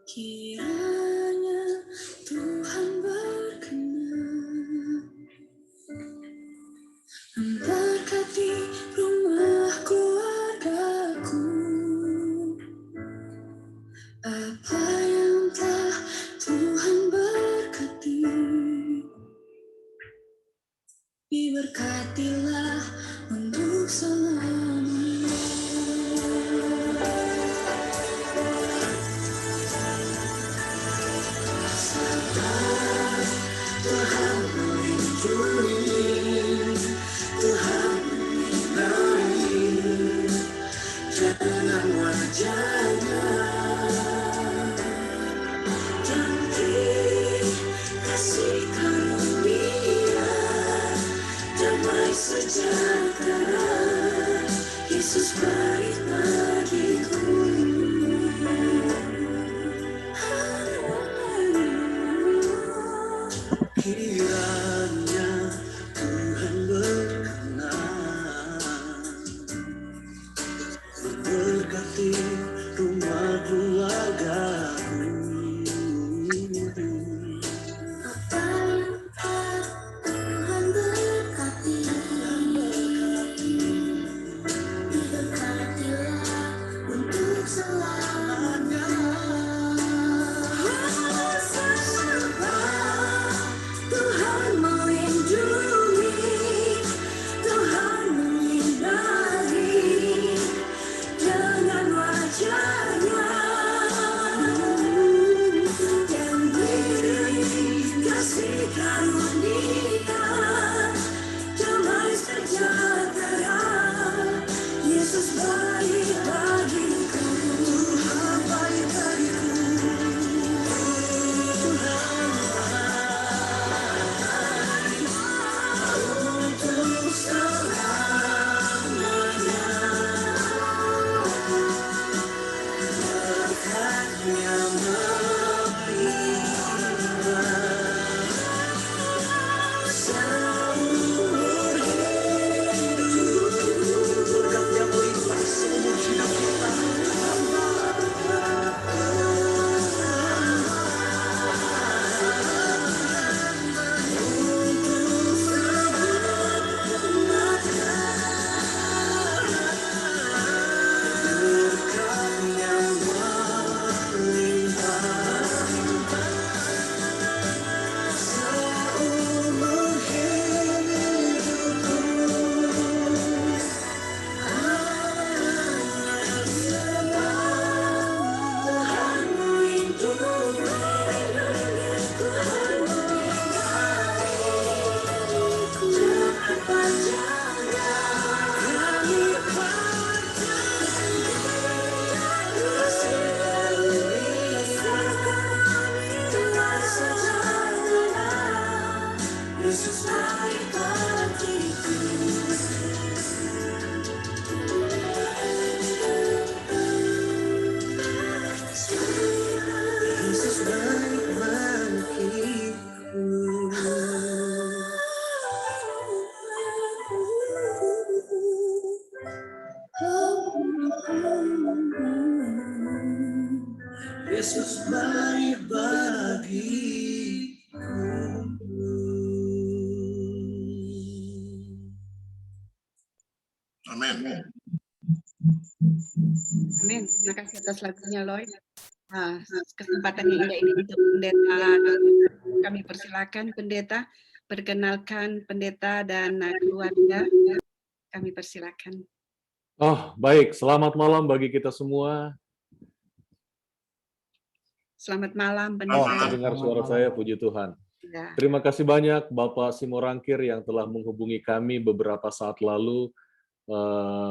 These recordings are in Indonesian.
Kiranya Tuhan berkenan memberkati rumah keluargaku. Apa yang telah Tuhan berkati, diberkatilah untuk selamanya. Tuhan melindungi, Tuhan menyinari dengan wajah-Nya, dan beri kasih karunia, damai sejahtera. Yesus baik bagiku. Kiranya Tuhan berkenan memberkati rumah keluargaku. Apa yang telah Tuhan berkati, diberkatilah untuk selamanya. Tuhan melindungi, Tuhan menyinari dengan wajah-Nya, dan beri kasih karunia, damai sejahtera. Yesus baik bagiku, Tuhan baik bagiku, Tuhan baik untuk selamanya. Berkat-Nya melimpah seumur hidup. Berkat-Nya melimpah seumur hidup kita. Untuk selamanya. Berkat-Nya melimpah seumur hidupku. Tuhan melindungi, Tuhan menyinari dengan wajah-Nya, kami kasih Tuhan sejahtera. Yesus baik bagiku. Yesus baik bagiku. Yesus baik bagiku. Amin. Amin. Terima kasih atas lagunya, Lloyd. Nah, kesempatan yang indah ini untuk pendeta. Kami persilakan pendeta, perkenalkan pendeta dan keluarga. Kami persilakan. Oh, baik. Selamat malam bagi kita semua. Selamat malam, Oh, pendeta. dengar suara saya, puji Tuhan. Ya. Terima kasih banyak Bapak Simorangkir yang telah menghubungi kami beberapa saat lalu,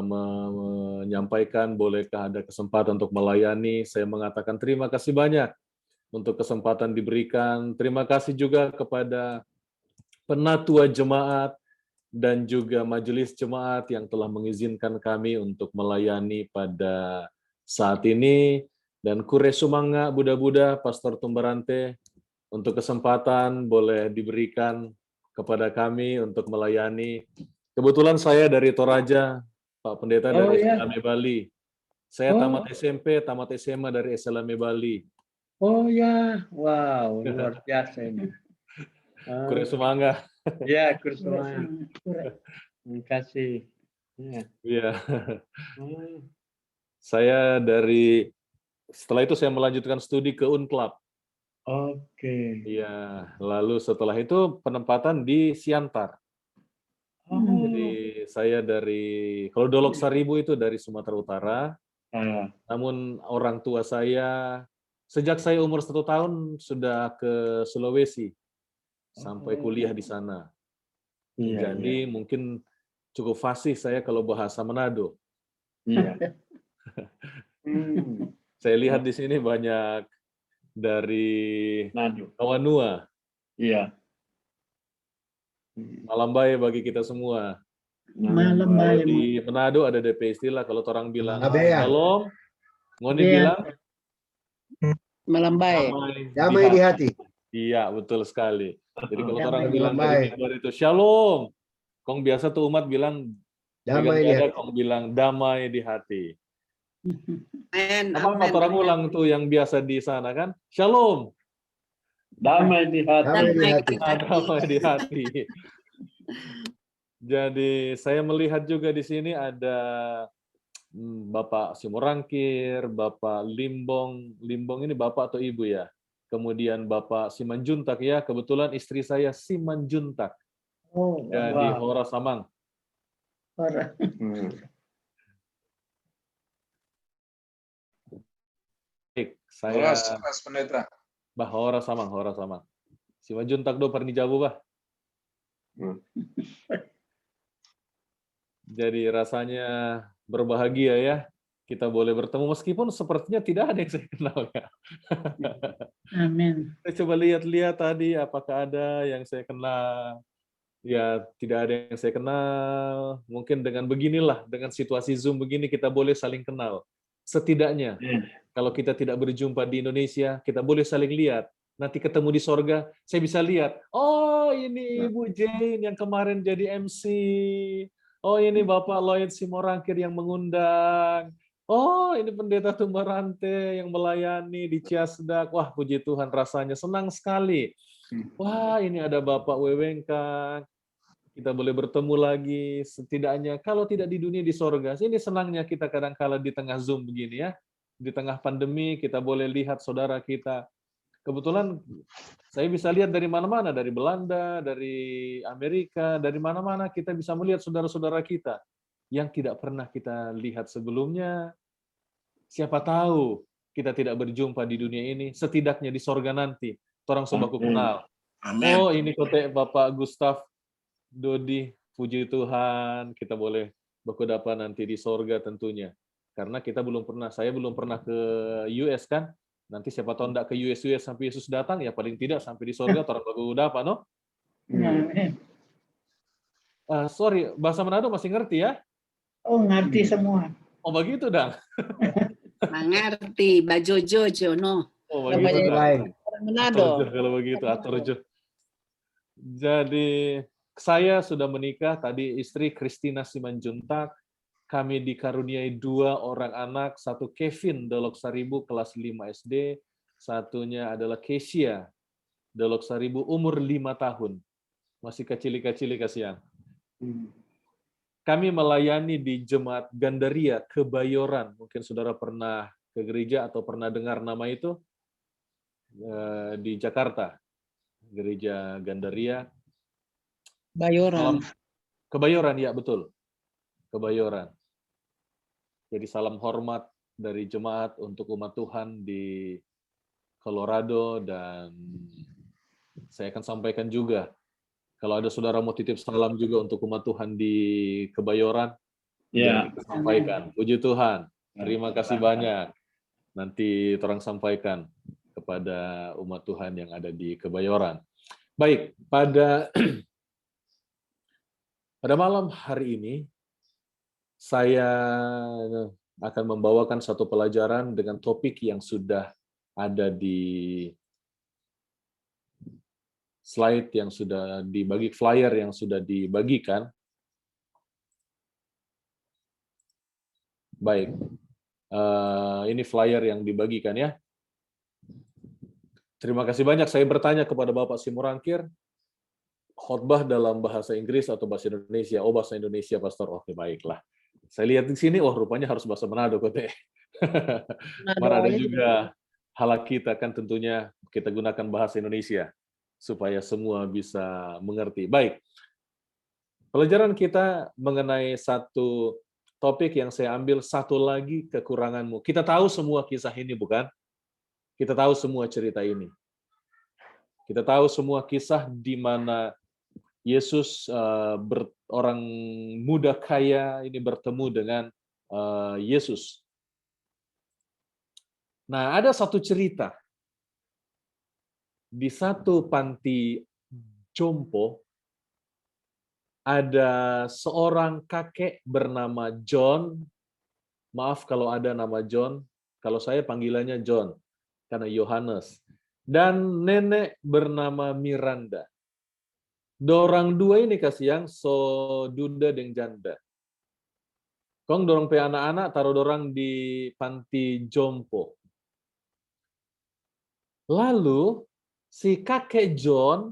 menyampaikan bolehkah ada kesempatan untuk melayani. Saya mengatakan terima kasih banyak untuk kesempatan diberikan. Terima kasih juga kepada penatua jemaat dan juga majelis jemaat yang telah mengizinkan kami untuk melayani pada saat ini. Dan Kure Sumanga Buddha-Buddha, Pastor Tumbarante, untuk kesempatan boleh diberikan kepada kami untuk melayani. Kebetulan saya dari Toraja, Pak Pendeta dari SLAME Bali. Saya tamat SMP, tamat SMA dari SLAME Bali. Oh ya, wow, luar biasa ini. Kurang semangat. Ya, Kursuma. Terima kasih. Ya. Iya. Oh, Saya setelah itu saya melanjutkan studi ke Unclub. oke. Iya, lalu setelah itu penempatan di Siantar. Oh, Jadi saya kalau Dolok Saribu itu dari Sumatera Utara, ah, namun orang tua saya sejak saya umur 1 tahun sudah ke Sulawesi sampai kuliah di sana. iya, Jadi mungkin cukup fasih saya kalau bahasa Manado. iya. Hmm, Saya lihat di sini banyak dari Nado. Kawanua. Iya. Malam baik bagi kita semua. Malam Kalau baik. di Manado ada DP istilah, kalau orang bilang Abeya. shalom, ngoni Abeya. bilang Malam baik. Damai di hati. Iya, betul sekali. Jadi kalau Damai orang di bilang hati. dari mimbar itu shalom, kong biasa tuh umat bilang Damai di hati. kong bilang damai di hati. Amen, Apa amen. orang ulang tuh yang biasa di sana kan? Shalom, Damai di hati. Damai di Damai hati. di hati. damai di hati. Jadi saya melihat juga di sini ada Bapak Simorangkir, Bapak Limbong. Limbong ini Bapak atau Ibu ya? Kemudian Bapak Simanjuntak ya, kebetulan istri saya Simanjuntak. Oh, Jadi Wow. Hora Samang. orang. Hmm. Baik, saya Horas pendeta. Bah Hora Samang, Hora Samang. Simanjuntak do perni jabu bah. Hmm. Jadi rasanya berbahagia ya. Kita boleh bertemu meskipun sepertinya tidak ada yang saya kenal ya. Amin. Saya coba lihat-lihat tadi apakah ada yang saya kenal. Ya, tidak ada yang saya kenal. Mungkin dengan beginilah, dengan situasi Zoom begini kita boleh saling kenal. Setidaknya, kalau kita tidak berjumpa di Indonesia, kita boleh saling lihat. Nanti ketemu di sorga, saya bisa lihat, oh ini Ibu Jane yang kemarin jadi MC. Oh ini Bapak Lloyd Simorangkir yang mengundang. Oh ini Pendeta Tumbarante yang melayani di Ciasdak. Wah puji Tuhan rasanya senang sekali. Wah ini ada Bapak Wewengkang. Kita boleh bertemu lagi setidaknya kalau tidak di dunia di sorga. Ini senangnya kita kadang-kala di tengah Zoom begini ya. Di tengah pandemi kita boleh lihat saudara kita. Kebetulan saya bisa lihat dari mana-mana, dari Belanda, dari Amerika, dari mana-mana kita bisa melihat saudara-saudara kita yang tidak pernah kita lihat sebelumnya. Siapa tahu kita tidak berjumpa di dunia ini, setidaknya di sorga nanti. Orang sobaku kenal. Amin. Oh ini kote Bapak Gustaf Dodi, puji Tuhan, kita boleh berkudapan nanti di sorga tentunya. Karena kita belum pernah, saya belum pernah ke US kan, nanti siapa tahu enggak ke US sampai Yesus datang, ya paling tidak sampai di sorga, orang berkudapan, no? Amin. Sorry, bahasa Manado masih ngerti ya? Oh, ngerti semua. Oh begitu, Dang? Mengerti, Bajojo, Jono. Oh Namanya begitu, Dang? lain. orang Manado. Aturjo, kalau begitu, aturjo. Jadi, saya sudah menikah, tadi istri Christina Simanjuntak, kami dikaruniai 2 orang anak, satu Kevin Dolok Saribu kelas 5 SD, satunya adalah Kesia Dolok Saribu umur 5 tahun. Masih kecil-kecil kasihan. Kami melayani di Jemaat Gandaria Kebayoran. Mungkin saudara pernah ke gereja atau pernah dengar nama itu di Jakarta. Gereja Gandaria. Bayoran. Kebayoran, ya betul. Kebayoran. Jadi salam hormat dari jemaat untuk umat Tuhan di Colorado, dan saya akan sampaikan juga kalau ada saudara mau titip salam juga untuk umat Tuhan di Kebayoran, Ya. kita sampaikan. Puji Tuhan. Terima kasih banyak. Nanti orang sampaikan kepada umat Tuhan yang ada di Kebayoran. Baik, pada malam hari ini saya akan membawakan satu pelajaran dengan topik yang sudah ada di slide yang sudah dibagi, flyer yang sudah dibagikan. Baik, ini flyer yang dibagikan ya. Terima kasih banyak. Saya bertanya kepada Bapak Simorangkir, khotbah dalam bahasa Inggris atau bahasa Indonesia? Oh, bahasa Indonesia, Pastor. Oke, baiklah. Saya lihat di sini, rupanya harus bahasa Manado, Kote. Manado aja juga halak kita kan tentunya kita gunakan bahasa Indonesia supaya semua bisa mengerti. Baik, pelajaran kita mengenai satu topik yang saya ambil, satu lagi kekuranganmu. Kita tahu semua kisah ini, bukan? Kita tahu semua cerita ini. Kita tahu semua kisah di mana Yesus orang muda kaya ini bertemu dengan Yesus. Nah, ada satu cerita di satu panti jompo, ada seorang kakek bernama John. Maaf kalau ada nama John, kalau saya panggilannya John karena Yohanes, dan nenek bernama Miranda. Dorang dua ini kasihan so duda deng janda. Kong dorong pe anak-anak taruh dorang di panti jompo. Lalu si kakek John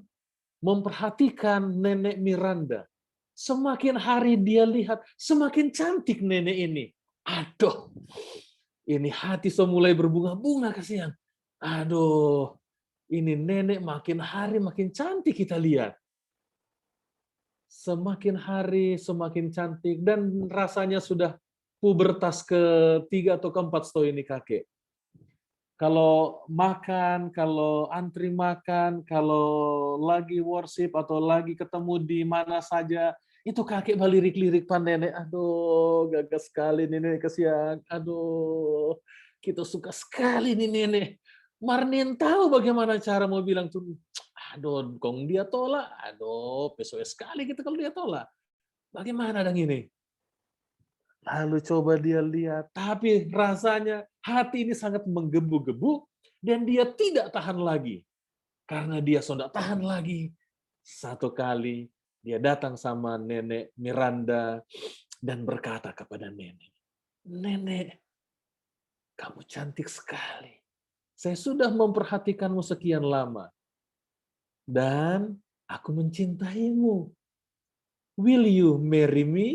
memperhatikan nenek Miranda. Semakin hari dia lihat, semakin cantik nenek ini. Aduh, ini hati semulai berbunga-bunga kasihan. Aduh, ini nenek makin hari makin cantik kita lihat. Semakin hari semakin cantik dan rasanya sudah pubertas ke-3 atau ke-4 setau ini kakek. Kalau makan, kalau antri makan, kalau lagi worship atau lagi ketemu di mana saja, itu kakek balirik-lirik pan nenek. Aduh, gagah sekali nenek kasihan. Aduh, kita suka sekali nih nenek. Marnin tahu bagaimana cara mau bilang tuh, aduh, kong dia tolak. Aduh, peso sekali gitu kalau dia tolak. Bagaimana dong ini? Lalu coba dia lihat, tapi rasanya hati ini sangat menggebu-gebu dan dia tidak tahan lagi. Karena dia sudah tahan lagi. Satu kali dia datang sama nenek Miranda dan berkata kepada nenek, "Nenek, kamu cantik sekali. Saya sudah memperhatikanmu sekian lama. Dan aku mencintaimu. Will you marry me?"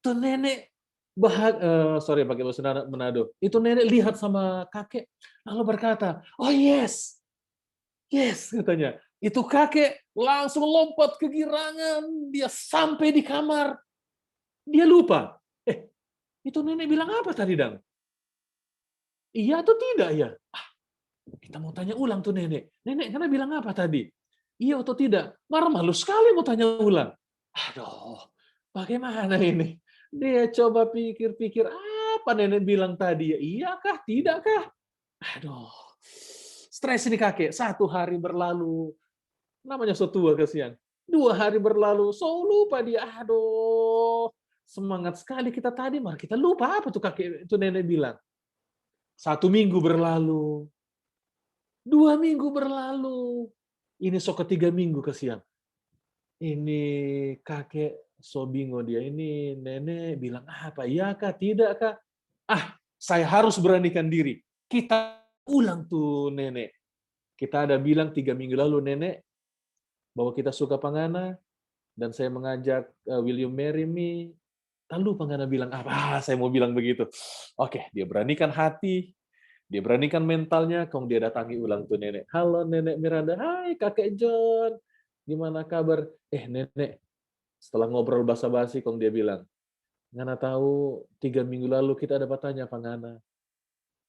Tuh nenek pakai bahasa Manado. Itu nenek lihat sama kakek lalu berkata, "Oh yes, yes," katanya. Itu kakek langsung lompat kegirangan, dia sampai di kamar, dia lupa. Itu nenek bilang apa tadi, Dang? Iya atau tidak ya? Kita mau tanya ulang tuh nenek. Nenek karena bilang apa tadi? Iya atau tidak? Malu sekali mau tanya ulang. Aduh, bagaimana ini? Dia coba pikir-pikir, apa nenek bilang tadi? Ya iyakah, tidakkah? Aduh, stres ini kakek. 1 hari berlalu, namanya so tua kasihan. 2 hari berlalu, so lupa dia. Aduh, semangat sekali kita tadi, malah kita lupa apa tuh kakek itu nenek bilang. 1 minggu berlalu, 2 minggu berlalu, ini so ke-3 minggu kasihan. Ini kakek so bingung dia, ini nenek bilang apa, iyakah, tidakkah? Saya harus beranikan diri. Kita ulang tuh nenek. Kita ada bilang 3 minggu lalu nenek, bahwa kita suka pangana, dan saya mengajak, will you marry me? Lalu pangana bilang apa? Saya mau bilang begitu. Oke, dia beranikan hati, dia beranikan mentalnya, kong dia datangi ulang tuh nenek. Halo nenek Miranda, hai kakek John, gimana kabar? Nenek, setelah ngobrol basa-basi, kong dia bilang, ngana tahu 3 minggu lalu kita ada bertanya pangana.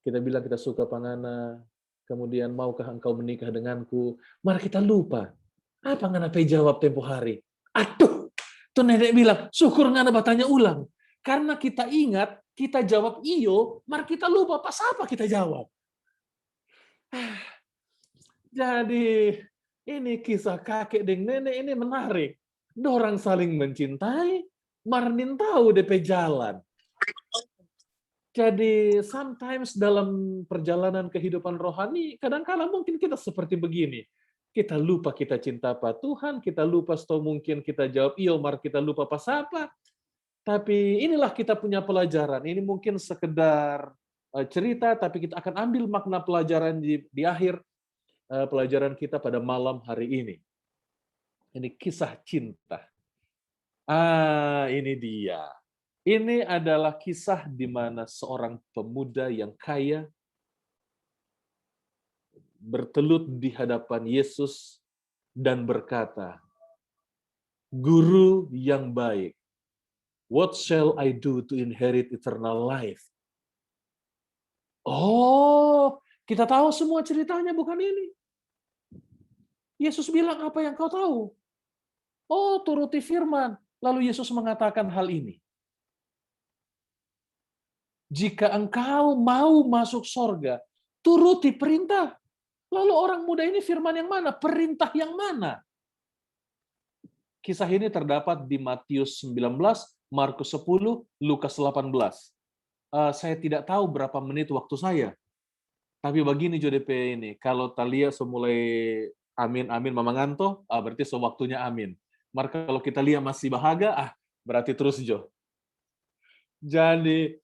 Kita bilang kita suka pangana, kemudian maukah engkau menikah denganku? Mari kita lupa. Apa ngana jawab tempo hari? Aduh, tuh nenek bilang, syukur ngana bertanya ulang. Karena kita ingat, kita jawab iyo, mari kita lupa pas apa kita jawab. Jadi, ini kisah kakek dan nenek ini menarik. Dorang saling mencintai, marnin tahu DP jalan. Jadi, sometimes dalam perjalanan kehidupan rohani, kadang-kadang mungkin kita seperti begini. Kita lupa kita cinta apa Tuhan, kita lupa atau mungkin kita jawab iyo, mari kita lupa pas apa. Tapi inilah kita punya pelajaran. Ini mungkin sekedar cerita, tapi kita akan ambil makna pelajaran di akhir pelajaran kita pada malam hari ini. Ini kisah cinta. Ini dia. Ini adalah kisah di mana seorang pemuda yang kaya bertelut di hadapan Yesus dan berkata, "Guru yang baik, what shall I do to inherit eternal life?" Oh, kita tahu semua ceritanya, bukan ini. Yesus bilang, apa yang kau tahu? Oh, turuti firman. Lalu Yesus mengatakan hal ini. Jika engkau mau masuk sorga, turuti perintah. Lalu orang muda ini firman yang mana? Perintah yang mana? Kisah ini terdapat di Matius 19, Markus 10, Lukas 18. Saya tidak tahu berapa menit waktu saya. Tapi begini JDP ini, kalau Talia semulai amin, amin, mama nganto, berarti sewaktunya amin. Maka kalau kita lihat masih bahagia, berarti terus Jo. Jadi,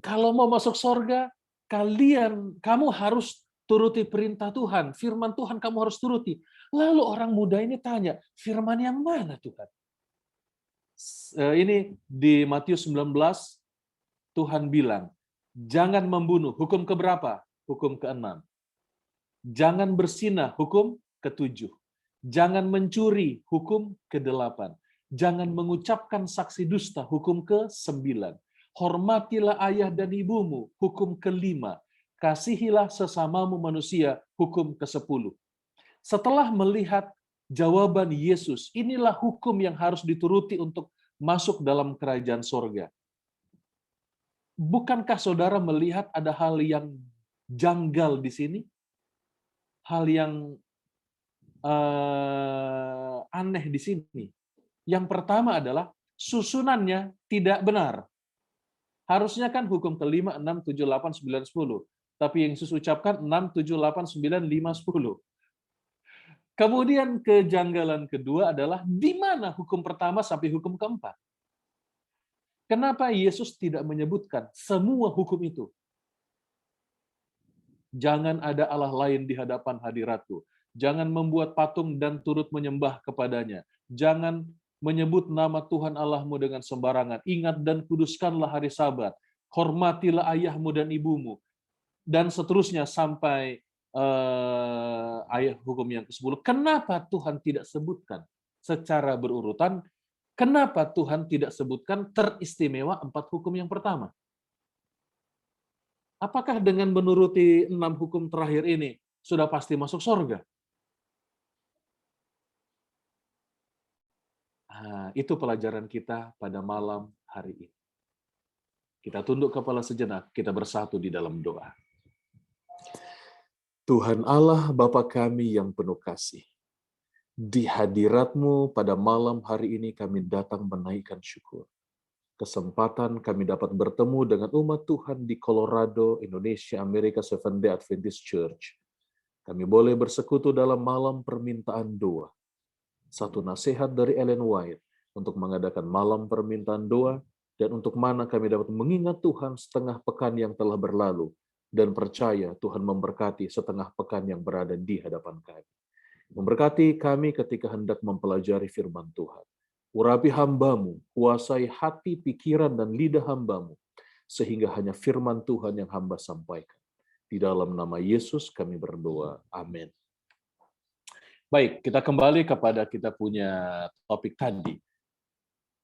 kalau mau masuk sorga, kamu harus turuti perintah Tuhan, firman Tuhan kamu harus turuti. Lalu orang muda ini tanya, firman yang mana Tuhan? Ini di Matius 19, Tuhan bilang, jangan membunuh, hukum keberapa? Hukum ke-6. Jangan berzinah, hukum ke-7. Jangan mencuri, hukum ke-8. Jangan mengucapkan saksi dusta, hukum ke-9. Hormatilah ayah dan ibumu, hukum ke-5. Kasihilah sesamamu manusia, hukum ke-10. Setelah melihat jawaban Yesus, inilah hukum yang harus dituruti untuk masuk dalam kerajaan sorga. Bukankah saudara melihat ada hal yang janggal di sini? Hal yang aneh di sini. Yang pertama adalah susunannya tidak benar. Harusnya kan hukum ke-5, 6, 7, 8, 9, 10. Tapi yang Yesus ucapkan 6, 7, 8, 9, 5, 10. Kemudian kejanggalan kedua adalah di mana hukum pertama sampai hukum keempat. Kenapa Yesus tidak menyebutkan semua hukum itu? Jangan ada Allah lain di hadapan hadiratku. Jangan membuat patung dan turut menyembah kepadanya. Jangan menyebut nama Tuhan Allahmu dengan sembarangan. Ingat dan kuduskanlah hari Sabat. Hormatilah ayahmu dan ibumu. Dan seterusnya sampai ayat hukum yang ke-10. Kenapa Tuhan tidak sebutkan secara berurutan? Kenapa Tuhan tidak sebutkan teristimewa 4 hukum yang pertama? Apakah dengan menuruti 6 hukum terakhir ini sudah pasti masuk surga? Itu pelajaran kita pada malam hari ini. Kita tunduk kepala sejenak, kita bersatu di dalam doa. Tuhan Allah Bapa kami yang penuh kasih, di hadirat-Mu pada malam hari ini kami datang menaikkan syukur. Kesempatan kami dapat bertemu dengan umat Tuhan di Colorado, Indonesia, Amerika, Seventh-day Adventist Church. Kami boleh bersekutu dalam malam permintaan doa. Satu nasihat dari Ellen White untuk mengadakan malam permintaan doa, dan untuk mana kami dapat mengingat Tuhan setengah pekan yang telah berlalu, dan percaya Tuhan memberkati setengah pekan yang berada di hadapan kami. Memberkati kami ketika hendak mempelajari firman Tuhan. Urapi hamba-Mu, kuasai hati, pikiran, dan lidah hamba-Mu, sehingga hanya firman Tuhan yang hamba sampaikan. Di dalam nama Yesus kami berdoa. Amin. Baik, kita kembali kepada kita punya topik tadi.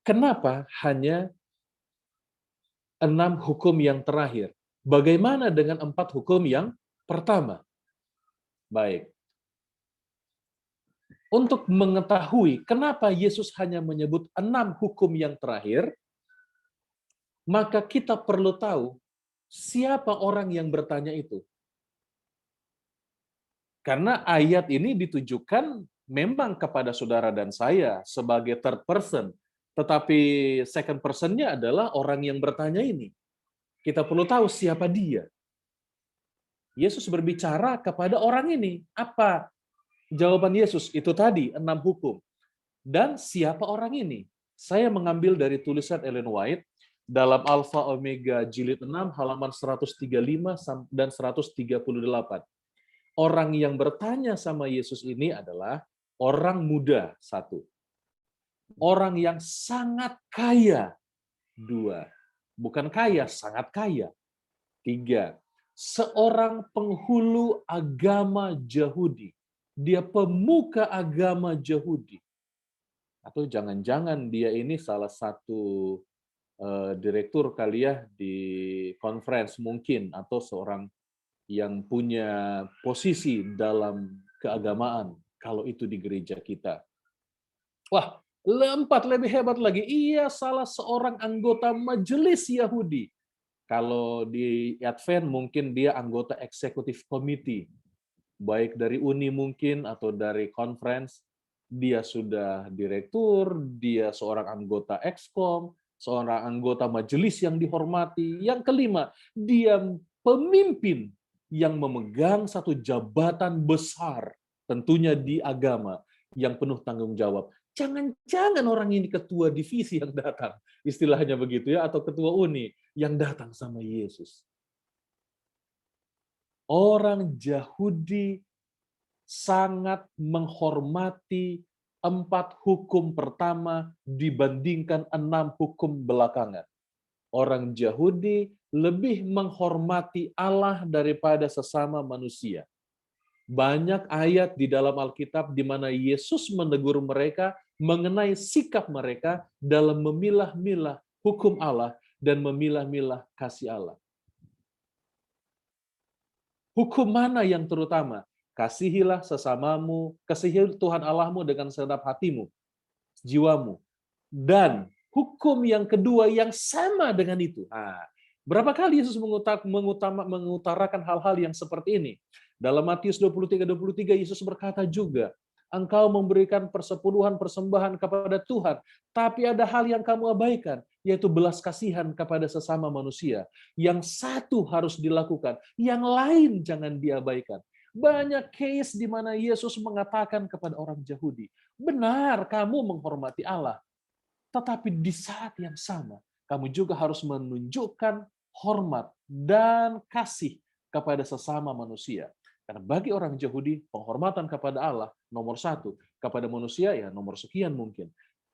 Kenapa hanya 6 hukum yang terakhir? Bagaimana dengan 4 hukum yang pertama? Baik. Untuk mengetahui kenapa Yesus hanya menyebut 6 hukum yang terakhir, maka kita perlu tahu siapa orang yang bertanya itu. Karena ayat ini ditujukan memang kepada saudara dan saya sebagai third person, tetapi second person-nya adalah orang yang bertanya ini. Kita perlu tahu siapa dia. Yesus berbicara kepada orang ini. Apa jawaban Yesus? Itu tadi, 6 hukum. Dan siapa orang ini? Saya mengambil dari tulisan Ellen White dalam Alfa Omega jilid 6 halaman 135 dan 138. Orang yang bertanya sama Yesus ini adalah orang muda, 1. Orang yang sangat kaya, 2. Bukan kaya, sangat kaya, 3. Seorang penghulu agama Yahudi. Dia pemuka agama Yahudi. Atau jangan-jangan dia ini salah satu direktur kali ya di conference mungkin, atau seorang yang punya posisi dalam keagamaan, kalau itu di gereja kita. Wah, 4 lebih hebat lagi, ia salah seorang anggota majelis Yahudi. Kalau di Advent mungkin dia anggota eksekutif committee, baik dari uni mungkin atau dari conference. Dia sudah direktur, dia seorang anggota Exkom, seorang anggota majelis yang dihormati. Yang kelima, dia pemimpin yang memegang satu jabatan besar, tentunya di agama, yang penuh tanggung jawab. Jangan-jangan orang ini ketua divisi yang datang, istilahnya begitu ya, atau ketua uni yang datang sama Yesus. Orang Yahudi sangat menghormati 4 hukum pertama dibandingkan 6 hukum belakangan. Orang Yahudi lebih menghormati Allah daripada sesama manusia. Banyak ayat di dalam Alkitab di mana Yesus menegur mereka mengenai sikap mereka dalam memilah-milah hukum Allah dan memilah-milah kasih Allah. Hukum mana yang terutama? Kasihilah sesamamu, kasihi Tuhan Allahmu dengan segenap hatimu, jiwamu. Dan hukum yang kedua yang sama dengan itu. Berapa kali Yesus mengutarakan hal-hal yang seperti ini? Dalam Matius 23:23 Yesus berkata juga, engkau memberikan persepuluhan persembahan kepada Tuhan, tapi ada hal yang kamu abaikan, yaitu belas kasihan kepada sesama manusia. Yang satu harus dilakukan, yang lain jangan diabaikan. Banyak case di mana Yesus mengatakan kepada orang Yahudi, benar kamu menghormati Allah, tetapi di saat yang sama, kamu juga harus menunjukkan hormat dan kasih kepada sesama manusia. Karena bagi orang Yahudi, penghormatan kepada Allah nomor 1, kepada manusia ya nomor sekian mungkin.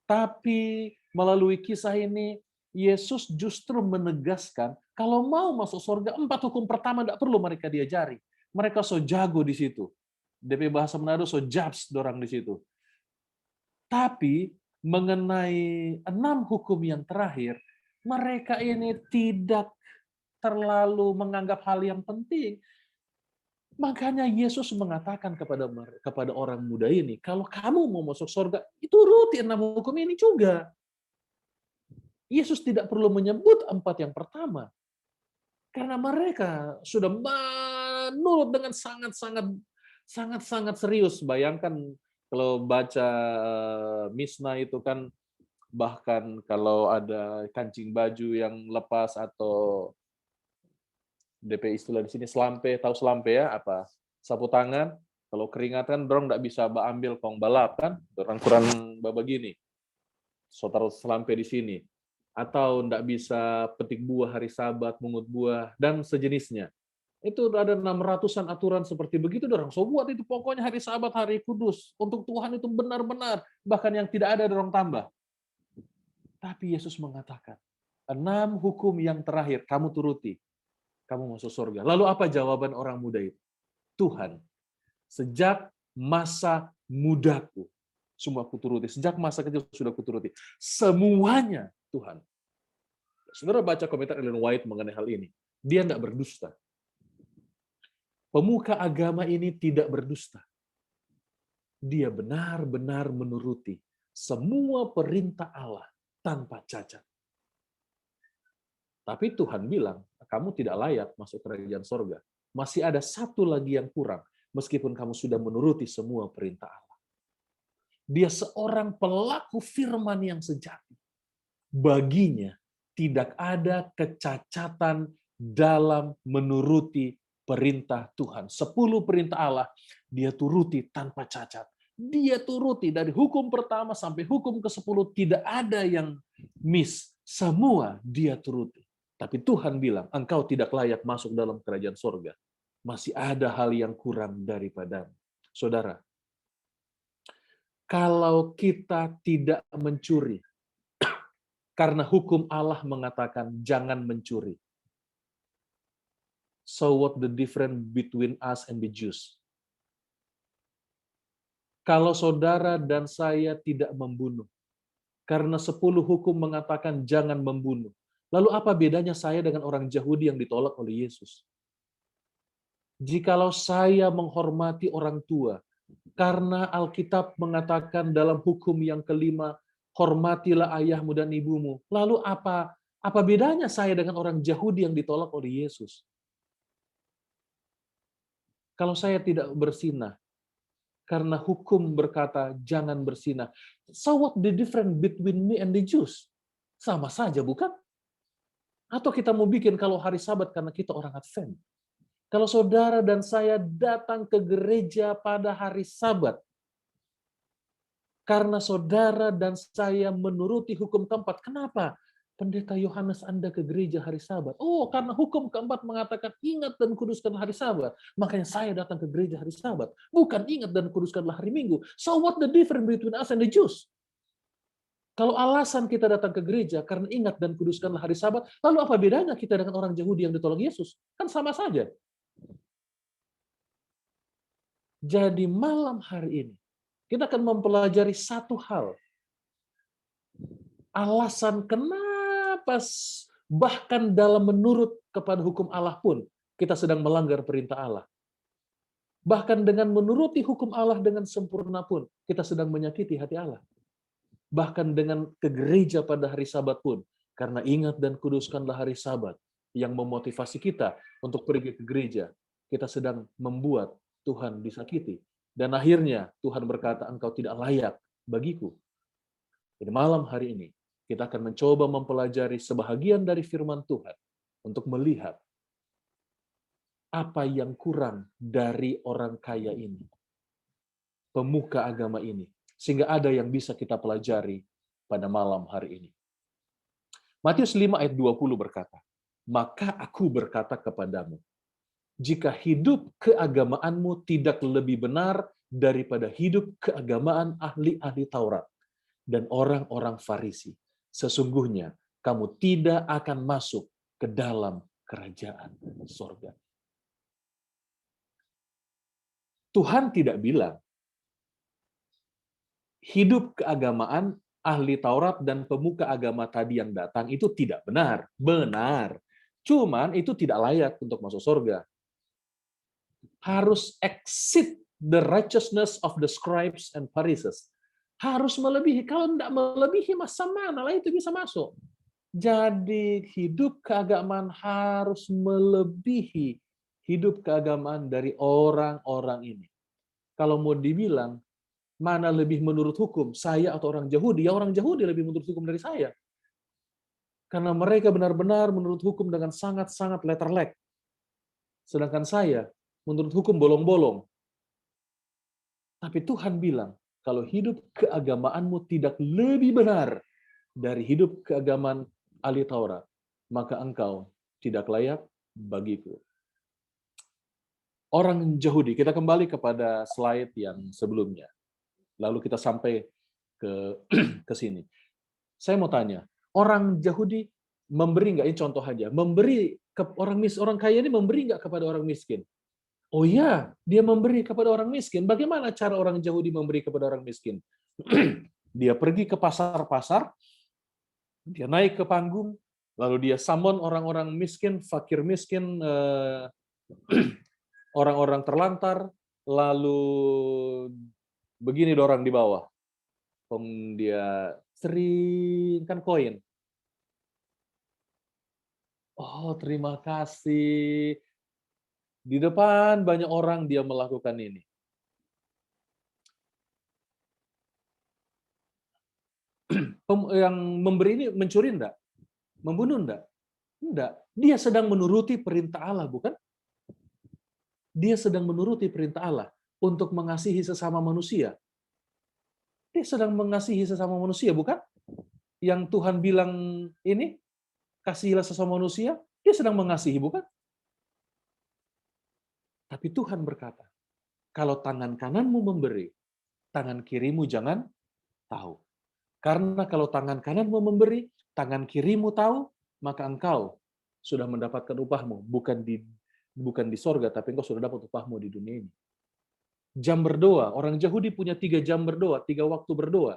Tapi melalui kisah ini, Yesus justru menegaskan, kalau mau masuk surga, 4 hukum pertama tidak perlu mereka diajari. Mereka so jago di situ. DP bahasa Manado so jabs dorang di situ. Tapi mengenai 6 hukum yang terakhir, mereka ini tidak terlalu menganggap hal yang penting. Makanya Yesus mengatakan kepada orang muda ini, kalau kamu mau masuk surga, turuti 6 hukum ini juga. Yesus tidak perlu menyebut 4 yang pertama. Karena mereka sudah menurut dengan sangat-sangat serius. Bayangkan kalau baca Misna itu kan, bahkan kalau ada kancing baju yang lepas atau DP istilah di sini selampe, tahu selampe ya, apa sapu tangan, kalau keringatan dorong nggak bisa ambil kong balap kan, dorong kurang begini, so taruh selampe di sini, atau nggak bisa petik buah hari Sabat, mungut buah dan sejenisnya. Itu ada 600-an aturan seperti begitu, dorong so buat itu pokoknya hari Sabat, hari kudus untuk Tuhan itu benar-benar, bahkan yang tidak ada dorong tambah. Tapi Yesus mengatakan 6 hukum yang terakhir kamu turuti, kamu masuk surga. Lalu apa jawaban orang muda itu? Tuhan, sejak masa mudaku, semua kuturuti. Sejak masa kecil sudah kuturuti. Semuanya, Tuhan. Saudara baca komentar Ellen White mengenai hal ini. Dia tidak berdusta. Pemuka agama ini tidak berdusta. Dia benar-benar menuruti semua perintah Allah tanpa cacat. Tapi Tuhan bilang, kamu tidak layak masuk kerajaan sorga. Masih ada satu lagi yang kurang, meskipun kamu sudah menuruti semua perintah Allah. Dia seorang pelaku firman yang sejati. Baginya tidak ada kecacatan dalam menuruti perintah Tuhan. 10 perintah Allah, dia turuti tanpa cacat. Dia turuti dari hukum pertama sampai hukum ke-10, tidak ada yang miss. Semua dia turuti. Tapi Tuhan bilang, engkau tidak layak masuk dalam kerajaan sorga. Masih ada hal yang kurang daripadamu. Saudara, kalau kita tidak mencuri, karena hukum Allah mengatakan jangan mencuri. So what the difference between us and the Jews? Kalau saudara dan saya tidak membunuh, karena 10 hukum mengatakan jangan membunuh. Lalu apa bedanya saya dengan orang Yahudi yang ditolak oleh Yesus? Jikalau saya menghormati orang tua, karena Alkitab mengatakan dalam hukum yang kelima, hormatilah ayahmu dan ibumu. Lalu apa bedanya saya dengan orang Yahudi yang ditolak oleh Yesus? Kalau saya tidak bersinah, karena hukum berkata jangan bersinah. So what the difference between me and the Jews? Sama saja, bukan? Atau kita mau bikin kalau hari Sabat karena kita orang Advent. Kalau saudara dan saya datang ke gereja pada hari Sabat, karena saudara dan saya menuruti hukum keempat. Kenapa? Pendeta Yohanes Anda ke gereja hari Sabat. Oh, karena hukum keempat mengatakan ingat dan kuduskanlah hari Sabat. Makanya saya datang ke gereja hari Sabat. Bukan ingat dan kuduskanlah hari Minggu. So what the difference between us and the Jews? Kalau alasan kita datang ke gereja karena ingat dan kuduskanlah hari Sabat, lalu apa bedanya kita dengan orang Yahudi yang ditolak Yesus? Kan sama saja. Jadi malam hari ini, kita akan mempelajari satu hal. Alasan kenapa bahkan dalam menurut kepada hukum Allah pun, kita sedang melanggar perintah Allah. Bahkan dengan menuruti hukum Allah dengan sempurna pun, kita sedang menyakiti hati Allah. Bahkan dengan ke gereja pada hari Sabat pun, karena ingat dan kuduskanlah hari Sabat, yang memotivasi kita untuk pergi ke gereja, kita sedang membuat Tuhan disakiti. Dan akhirnya Tuhan berkata, engkau tidak layak bagiku. Jadi malam hari ini, kita akan mencoba mempelajari sebahagian dari firman Tuhan untuk melihat apa yang kurang dari orang kaya ini, pemuka agama ini, sehingga ada yang bisa kita pelajari pada malam hari ini. Matius 5 ayat 20 berkata, maka aku berkata kepadamu, jika hidup keagamaanmu tidak lebih benar daripada hidup keagamaan ahli-ahli Taurat dan orang-orang Farisi, sesungguhnya kamu tidak akan masuk ke dalam kerajaan sorga. Tuhan tidak bilang, hidup keagamaan ahli Taurat dan pemuka agama tadi yang datang itu tidak benar. Benar. Cuman itu tidak layak untuk masuk surga. Harus exceed the righteousness of the scribes and Pharisees. Harus melebihi. Kalau tidak melebihi, masa mana lah itu bisa masuk. Jadi hidup keagamaan harus melebihi hidup keagamaan dari orang-orang ini. Kalau mau dibilang, mana lebih menurut hukum, saya atau orang Yahudi? Ya orang Yahudi lebih menurut hukum dari saya. Karena mereka benar-benar menurut hukum dengan sangat-sangat letterlek. Sedangkan saya menurut hukum bolong-bolong. Tapi Tuhan bilang, kalau hidup keagamaanmu tidak lebih benar dari hidup keagamaan ahli Taurat, maka engkau tidak layak bagiku. Orang Yahudi, kita kembali kepada slide yang sebelumnya. Lalu kita sampai ke sini. Saya mau tanya, orang Yahudi memberi nggak? Ini contoh aja. Memberi ke orang kaya ini memberi nggak kepada orang miskin? Oh iya, dia memberi kepada orang miskin. Bagaimana cara orang Yahudi memberi kepada orang miskin? Dia pergi ke pasar-pasar, dia naik ke panggung, lalu dia summon orang-orang miskin, fakir miskin, orang-orang terlantar, lalu begini dorang di bawah. Dia sering kan koin. Oh, terima kasih. Di depan banyak orang dia melakukan ini. Yang memberi ini mencuri enggak? Membunuh enggak? Enggak. Dia sedang menuruti perintah Allah, bukan? Dia sedang menuruti perintah Allah untuk mengasihi sesama manusia. Dia sedang mengasihi sesama manusia, bukan? yang Tuhan bilang ini, kasihilah sesama manusia, dia sedang mengasihi, bukan? Tapi Tuhan berkata, kalau tangan kananmu memberi, tangan kirimu jangan tahu. Karena kalau tangan kananmu memberi, tangan kirimu tahu, maka engkau sudah mendapatkan upahmu, bukan di sorga, tapi engkau sudah dapat upahmu di dunia ini. Jam berdoa, orang Yahudi punya 3 jam berdoa, 3 waktu berdoa.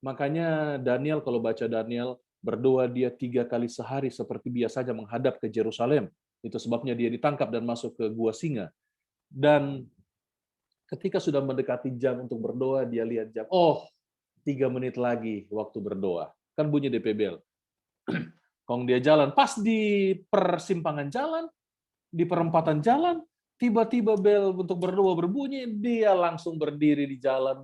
Makanya Daniel, kalau baca Daniel, berdoa dia 3 kali sehari seperti biasanya menghadap ke Yerusalem. Itu sebabnya dia ditangkap dan masuk ke gua singa. Dan ketika sudah mendekati jam untuk berdoa, dia lihat jam. Oh, 3 menit lagi waktu berdoa. Kan bunyi DP bel. Kong dia jalan, pas di persimpangan jalan, di perempatan jalan, tiba-tiba bel untuk berdoa berbunyi, dia langsung berdiri di jalan,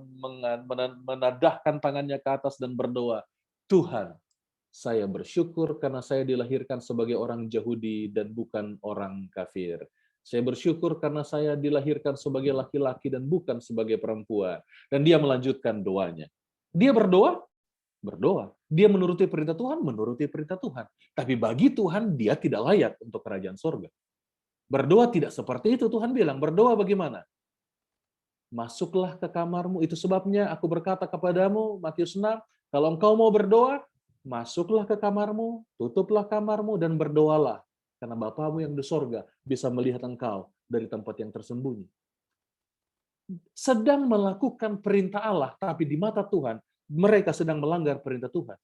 menadahkan tangannya ke atas dan berdoa, Tuhan, saya bersyukur karena saya dilahirkan sebagai orang Yahudi dan bukan orang kafir. Saya bersyukur karena saya dilahirkan sebagai laki-laki dan bukan sebagai perempuan. Dan dia melanjutkan doanya. Dia berdoa, berdoa. Dia menuruti perintah Tuhan, menuruti perintah Tuhan. Tapi bagi Tuhan, dia tidak layak untuk kerajaan surga. Berdoa tidak seperti itu, Tuhan bilang. Berdoa bagaimana? Masuklah ke kamarmu, itu sebabnya aku berkata kepadamu, Matius 6, kalau engkau mau berdoa, masuklah ke kamarmu, tutuplah kamarmu, dan berdoalah. Karena Bapamu yang di sorga bisa melihat engkau dari tempat yang tersembunyi. Sedang melakukan perintah Allah, tapi di mata Tuhan, mereka sedang melanggar perintah Tuhan.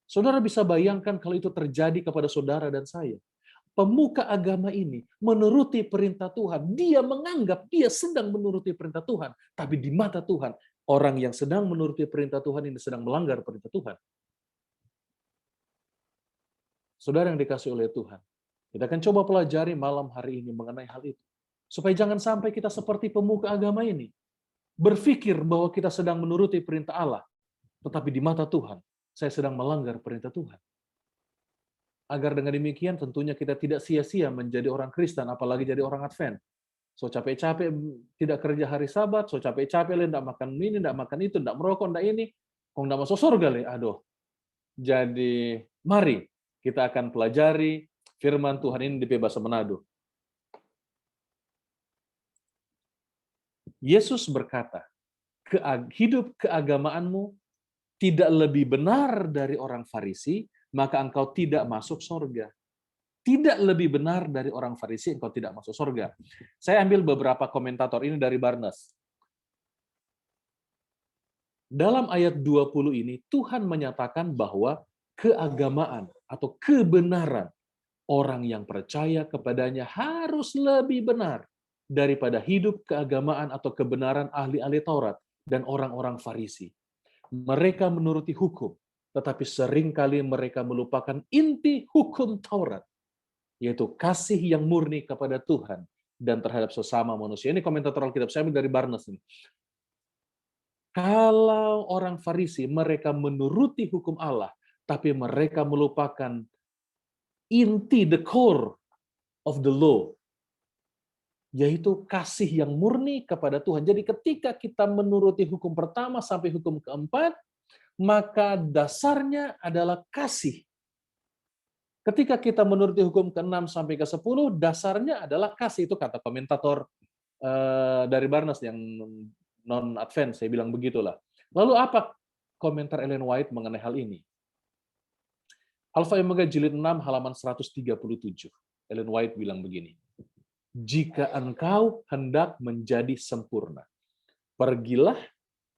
Saudara bisa bayangkan kalau itu terjadi kepada saudara dan saya. Pemuka agama ini menuruti perintah Tuhan. Dia menganggap dia sedang menuruti perintah Tuhan. Tapi di mata Tuhan, orang yang sedang menuruti perintah Tuhan ini sedang melanggar perintah Tuhan. Saudara yang dikasih oleh Tuhan, kita akan coba pelajari malam hari ini mengenai hal itu. Supaya jangan sampai kita seperti pemuka agama ini. Berpikir bahwa kita sedang menuruti perintah Allah. Tetapi di mata Tuhan, saya sedang melanggar perintah Tuhan. Agar dengan demikian tentunya kita tidak sia-sia menjadi orang Kristen, apalagi jadi orang Advent. So capek-capek tidak kerja hari Sabat, so capek-capek tidak makan ini, tidak makan itu, tidak merokok, tidak ini, kok tidak masuk surga le. Aduh. Jadi mari kita akan pelajari firman Tuhan ini di bahasa Manado. Yesus berkata, hidup keagamaanmu tidak lebih benar dari orang Farisi, maka engkau tidak masuk surga. Tidak lebih benar dari orang Farisi, engkau tidak masuk surga. Saya ambil beberapa komentator ini dari Barnes. Dalam ayat 20 ini, Tuhan menyatakan bahwa keagamaan atau kebenaran orang yang percaya kepadanya harus lebih benar daripada hidup keagamaan atau kebenaran ahli-ahli Taurat dan orang-orang Farisi. Mereka menuruti hukum, tetapi seringkali mereka melupakan inti hukum Taurat, yaitu kasih yang murni kepada Tuhan dan terhadap sesama manusia. Ini komentator Alkitab, saya ambil dari Barnes ini. Kalau orang Farisi, mereka menuruti hukum Allah, tapi mereka melupakan inti, the core of the law, yaitu kasih yang murni kepada Tuhan. Jadi ketika kita menuruti hukum pertama sampai hukum keempat, maka dasarnya adalah kasih. Ketika kita menuruti hukum ke-6 sampai ke-10, dasarnya adalah kasih. Itu kata komentator dari Barnes yang non-Advent, saya bilang begitulah. Lalu apa komentar Ellen White mengenai hal ini? Alpha Omega jilid 6 halaman 137. Ellen White bilang begini. Jika engkau hendak menjadi sempurna, pergilah,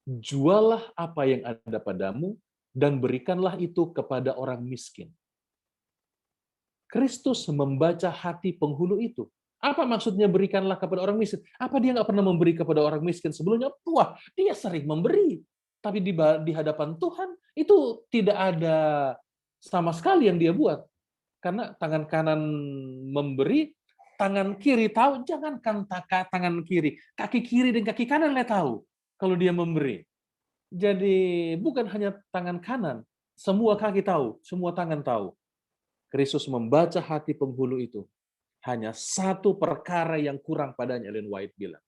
jualah apa yang ada padamu, dan berikanlah itu kepada orang miskin. Kristus membaca hati penghulu itu. Apa maksudnya berikanlah kepada orang miskin? Apa dia nggak pernah memberi kepada orang miskin sebelumnya? Wah, dia sering memberi. Tapi di hadapan Tuhan, itu tidak ada sama sekali yang dia buat. Karena tangan kanan memberi, tangan kiri tahu, jangankan tangan kiri, kaki kiri dan kaki kanan dia tahu kalau dia memberi. Jadi bukan hanya tangan kanan, semua kaki tahu, semua tangan tahu. Kristus membaca hati penghulu itu. Hanya satu perkara yang kurang padanya, Ellen White bilang.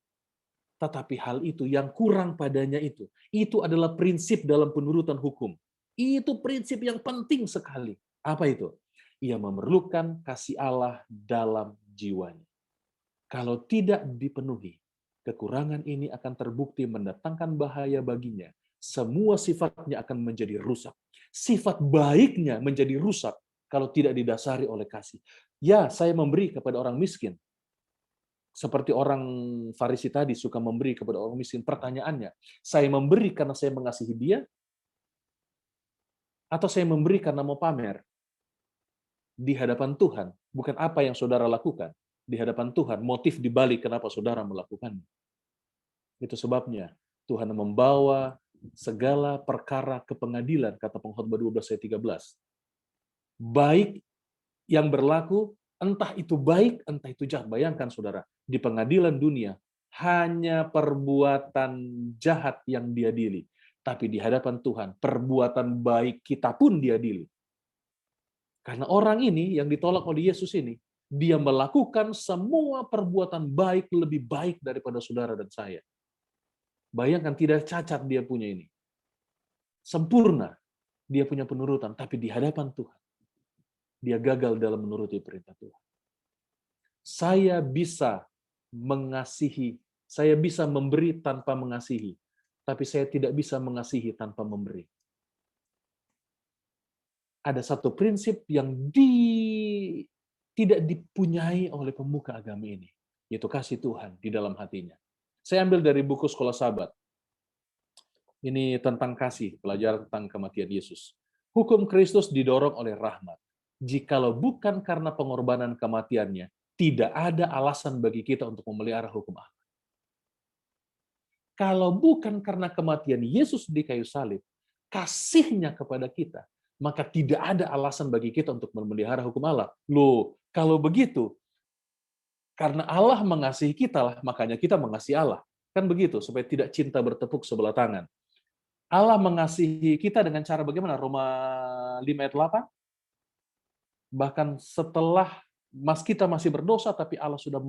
Tetapi hal itu yang kurang padanya itu adalah prinsip dalam penurutan hukum. Itu prinsip yang penting sekali. Apa itu? Ia memerlukan kasih Allah dalam jiwanya. Kalau tidak dipenuhi, kekurangan ini akan terbukti mendatangkan bahaya baginya. Semua sifatnya akan menjadi rusak. Sifat baiknya menjadi rusak kalau tidak didasari oleh kasih. Ya, saya memberi kepada orang miskin. Seperti orang Farisi tadi suka memberi kepada orang miskin. Pertanyaannya, saya memberi karena saya mengasihi dia? Atau saya memberi karena mau pamer? Di hadapan Tuhan, bukan apa yang saudara lakukan. Di hadapan Tuhan, motif dibalik kenapa saudara melakukannya. Itu sebabnya Tuhan membawa segala perkara ke pengadilan, kata Pengkhotbah 12 ayat 13. Baik yang berlaku, entah itu baik, entah itu jahat. Bayangkan saudara, di pengadilan dunia, hanya perbuatan jahat yang diadili. Tapi di hadapan Tuhan, perbuatan baik kita pun diadili. Karena orang ini yang ditolak oleh Yesus ini, dia melakukan semua perbuatan baik lebih baik daripada saudara dan saya. Bayangkan, tidak cacat dia punya ini. Sempurna dia punya penurutan, tapi di hadapan Tuhan, dia gagal dalam menuruti perintah Tuhan. Saya bisa mengasihi, saya bisa memberi tanpa mengasihi, tapi saya tidak bisa mengasihi tanpa memberi. Ada satu prinsip yang tidak dipunyai oleh pemuka agama ini, yaitu kasih Tuhan di dalam hatinya. Saya ambil dari buku Sekolah Sabat. Ini tentang kasih, pelajaran tentang kematian Yesus. Hukum Kristus didorong oleh rahmat. Jikalau bukan karena pengorbanan kematiannya, tidak ada alasan bagi kita untuk memelihara hukum Allah. Kalau bukan karena kematian Yesus di kayu salib, kasihnya kepada kita, maka tidak ada alasan bagi kita untuk memelihara hukum Allah. Loh, kalau begitu, karena Allah mengasihi kita lah, makanya kita mengasihi Allah. Kan begitu, supaya tidak cinta bertepuk sebelah tangan. Allah mengasihi kita dengan cara bagaimana? Roma 5 ayat 8. Bahkan setelah kita masih berdosa, tapi Allah sudah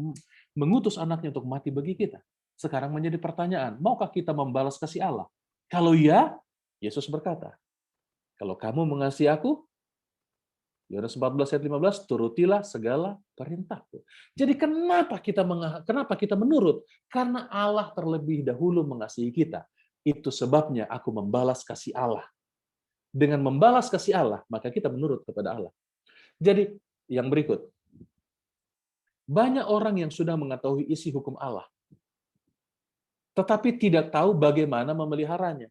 mengutus anaknya untuk mati bagi kita. Sekarang menjadi pertanyaan, maukah kita membalas kasih Allah? Kalau ya, Yesus berkata, kalau kamu mengasihi aku, Yohanes 14 ayat 15, turutilah segala perintahku. Jadi kenapa kita menurut? Karena Allah terlebih dahulu mengasihi kita. Itu sebabnya aku membalas kasih Allah. Dengan membalas kasih Allah, maka kita menurut kepada Allah. Jadi yang berikut, banyak orang yang sudah mengetahui isi hukum Allah, tetapi tidak tahu bagaimana memeliharanya.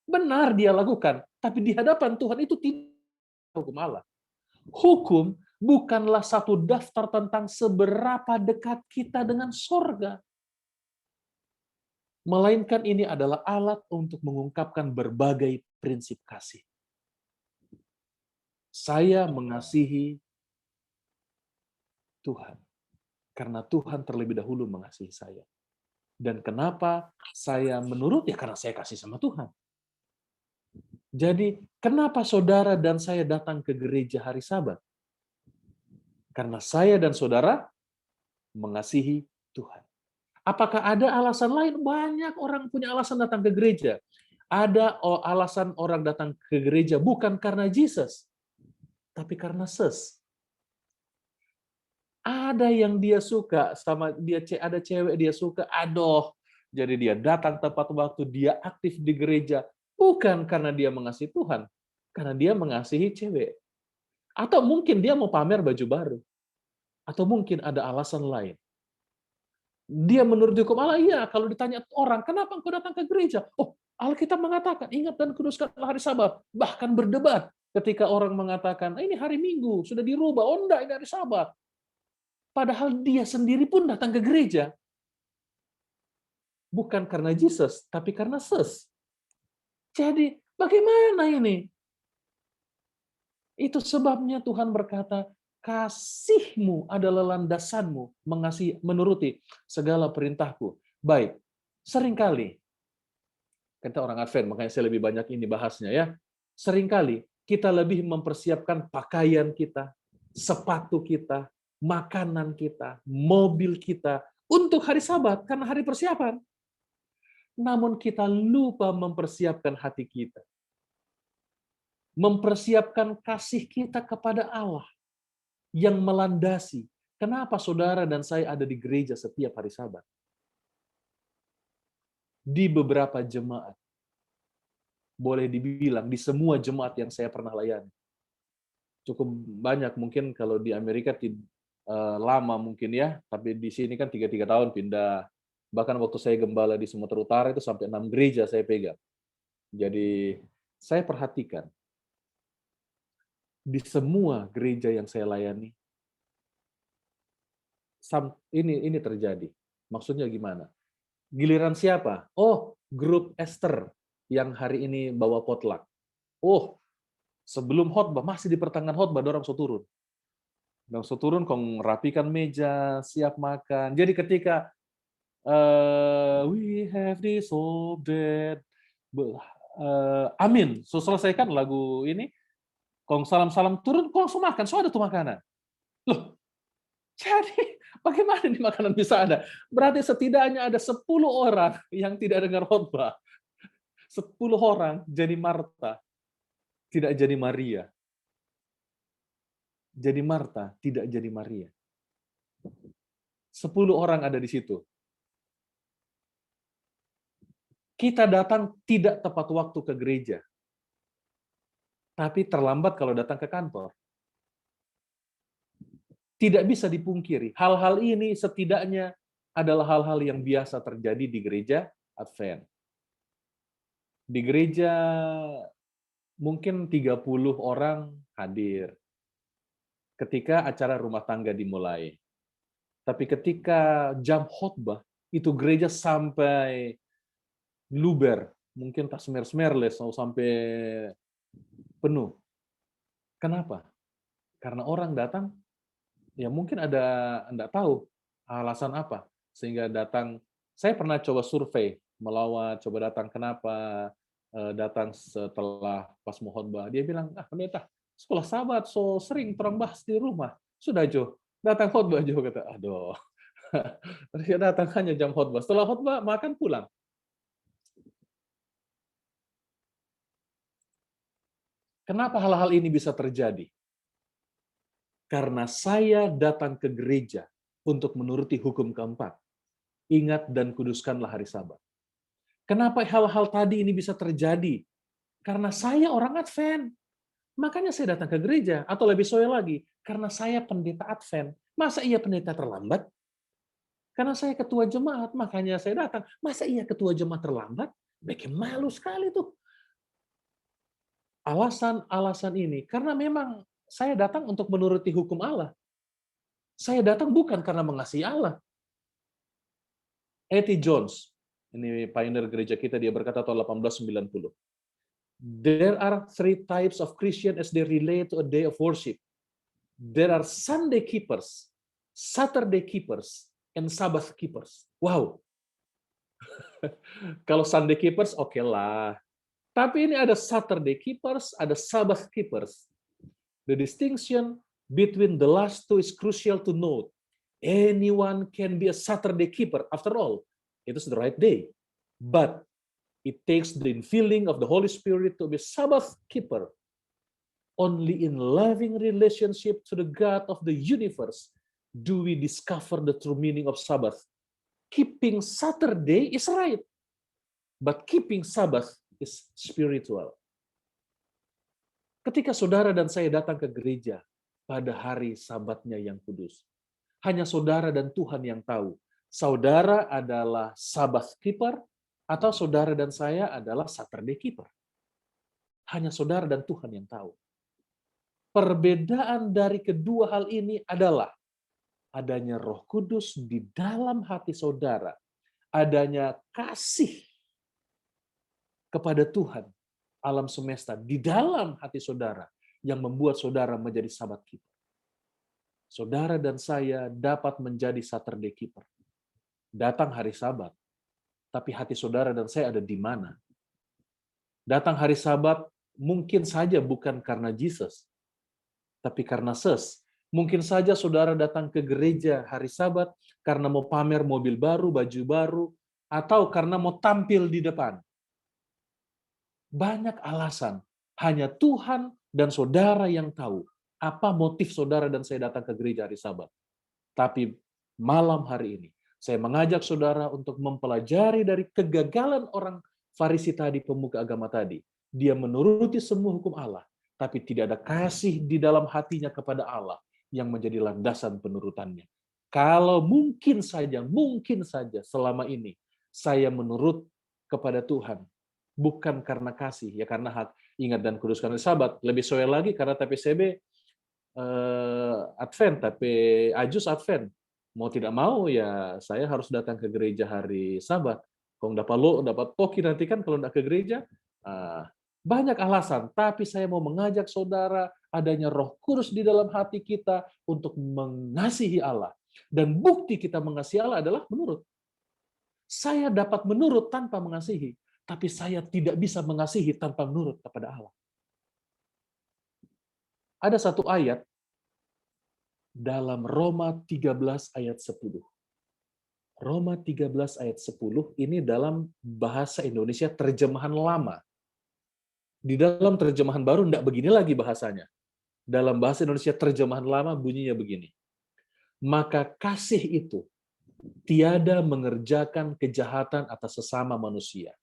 Benar dia lakukan, tapi di hadapan Tuhan itu tidak hukum Allah. Hukum bukanlah satu daftar tentang seberapa dekat kita dengan sorga. Melainkan ini adalah alat untuk mengungkapkan berbagai prinsip kasih. Saya mengasihi Tuhan, karena Tuhan terlebih dahulu mengasihi saya. Dan kenapa saya menurut? Ya karena saya kasih sama Tuhan. Jadi, kenapa saudara dan saya datang ke gereja hari Sabat? Karena saya dan saudara mengasihi Tuhan. Apakah ada alasan lain? Banyak orang punya alasan datang ke gereja. Ada alasan orang datang ke gereja bukan karena Jesus, tapi karena ses. Ada yang dia suka sama dia, ada cewek dia suka, aduh. Jadi dia datang tepat waktu, dia aktif di gereja. Bukan karena dia mengasihi Tuhan, karena dia mengasihi cewek. Atau mungkin dia mau pamer baju baru. Atau mungkin ada alasan lain. Dia menurut hukum Allah, iya. Kalau ditanya orang, kenapa engkau datang ke gereja? Oh, Alkitab mengatakan, ingat dan kuduskanlah hari Sabat. Bahkan berdebat ketika orang mengatakan, ini hari Minggu, sudah dirubah. Oh enggak, ini hari Sabat. Padahal dia sendiri pun datang ke gereja. Bukan karena Jesus, tapi karena ses. Jadi, bagaimana ini? Itu sebabnya Tuhan berkata, kasihmu adalah landasanmu mengasihi, menuruti segala perintahku. Baik, seringkali, kata orang Advent, makanya saya lebih banyak ini bahasnya ya. Seringkali kita lebih mempersiapkan pakaian kita, sepatu kita, makanan kita, mobil kita untuk hari Sabat karena hari persiapan. namun kita lupa mempersiapkan hati kita. Mempersiapkan kasih kita kepada Allah yang melandasi. Kenapa saudara dan saya ada di gereja setiap hari Sabat? Di beberapa jemaat. Boleh dibilang di semua jemaat yang saya pernah layani. Cukup banyak, mungkin kalau di Amerika lama mungkin ya, tapi di sini kan 3 tahun pindah. Bahkan waktu saya gembala di Sumatera Utara itu sampai 6 gereja saya pegang. Jadi saya perhatikan di semua gereja yang saya layani, ini terjadi. Maksudnya gimana? Giliran siapa? Oh, grup Esther yang hari ini bawa potluck. Oh, sebelum khotbah, masih di pertengahan khotbah, dorang so turun. Dorang so turun, kong rapikan meja, siap makan. Jadi ketika we have this hope that amin. So selesaikan lagu ini, kong salam-salam turun, kong langsung makan. So ada tuh makanan. Loh, jadi bagaimana nih makanan bisa ada? Berarti setidaknya ada 10 orang yang tidak dengar khotbah. 10 orang jadi Marta, tidak jadi Maria. Jadi Marta, tidak jadi Maria. 10 orang ada di situ. Kita datang tidak tepat waktu ke gereja. Tapi terlambat kalau datang ke kantor. Tidak bisa dipungkiri. Hal-hal ini setidaknya adalah hal-hal yang biasa terjadi di gereja Advent. Di gereja mungkin 30 orang hadir ketika acara rumah tangga dimulai. Tapi ketika jam khotbah, itu gereja sampai luber, mungkin tak semer-semerles, sampai penuh. Kenapa? Karena orang datang, ya mungkin enggak tahu alasan apa, sehingga datang. Saya pernah coba survei, melawat, coba datang, kenapa datang setelah pas mau khotbah. Dia bilang, pendeta, sekolah Sabat so sering terang bahas di rumah. Sudah Jo, datang khotbah Jo, kata. Aduh. Dia datang hanya jam khotbah. Setelah khotbah makan pulang. Kenapa hal-hal ini bisa terjadi? Karena saya datang ke gereja untuk menuruti hukum keempat. Ingat dan kuduskanlah hari Sabat. Kenapa hal-hal tadi ini bisa terjadi? Karena saya orang Advent. Makanya saya datang ke gereja. Atau lebih soal lagi, karena saya pendeta Advent. Masa iya pendeta terlambat? Karena saya ketua jemaat, makanya saya datang. Masa iya ketua jemaat terlambat? Bikin malu sekali tuh. Alasan-alasan ini, karena memang saya datang untuk menuruti hukum Allah. Saya datang bukan karena mengasihi Allah. E.T. Jones, ini pioneer gereja kita, dia berkata tahun 1890. There are 3 types of Christian as they relate to a day of worship. There are Sunday keepers, Saturday keepers, and Sabbath keepers. Wow. Kalau Sunday keepers, oke lah. Tapi ini ada Saturday keepers, ada Sabbath keepers. The distinction between the last two is crucial to note. Anyone can be a Saturday keeper. After all, it is the right day. But it takes the infilling of the Holy Spirit to be Sabbath keeper. Only in loving relationship to the God of the universe do we discover the true meaning of Sabbath. Keeping Saturday is right, but keeping Sabbath is spiritual. Ketika saudara dan saya datang ke gereja pada hari Sabatnya yang kudus, hanya saudara dan Tuhan yang tahu. Saudara adalah Sabbath keeper atau saudara dan saya adalah Saturday keeper. Hanya saudara dan Tuhan yang tahu. Perbedaan dari kedua hal ini adalah adanya Roh Kudus di dalam hati saudara, adanya kasih kepada Tuhan, alam semesta di dalam hati saudara yang membuat saudara menjadi Sabat keeper. Saudara dan saya dapat menjadi Saturday keeper. Datang hari Sabat, tapi hati saudara dan saya ada di mana? Datang hari Sabat mungkin saja bukan karena Jesus, tapi karena ses. Mungkin saja saudara datang ke gereja hari Sabat karena mau pamer mobil baru, baju baru, atau karena mau tampil di depan. Banyak alasan. Hanya Tuhan dan saudara yang tahu apa motif saudara dan saya datang ke gereja hari Sabat. Tapi malam hari ini, saya mengajak saudara untuk mempelajari dari kegagalan orang Farisi tadi, pemuka agama tadi. Dia menuruti semua hukum Allah, tapi tidak ada kasih di dalam hatinya kepada Allah yang menjadi landasan penurutannya. Kalau mungkin saja selama ini saya menurut kepada Tuhan, bukan karena kasih, ya karena hak ingat dan kuduskan hari Sabat. Lebih sesuai lagi karena TPCB Advent, tapi Ajus Advent. Mau tidak mau ya saya harus datang ke gereja hari Sabat. Kalau dapat toki nanti kan kalau tidak ke gereja, banyak alasan. Tapi saya mau mengajak saudara adanya Roh Kudus di dalam hati kita untuk mengasihi Allah. Dan bukti kita mengasihi Allah adalah menurut. Saya dapat menurut tanpa mengasihi. Tapi saya tidak bisa mengasihi tanpa menurut kepada Allah. Ada satu ayat dalam Roma 13 ayat 10. Roma 13 ayat 10 ini dalam bahasa Indonesia terjemahan lama. Di dalam terjemahan baru tidak begini lagi bahasanya. Dalam bahasa Indonesia terjemahan lama bunyinya begini. Maka kasih itu tiada mengerjakan kejahatan atas sesama manusia.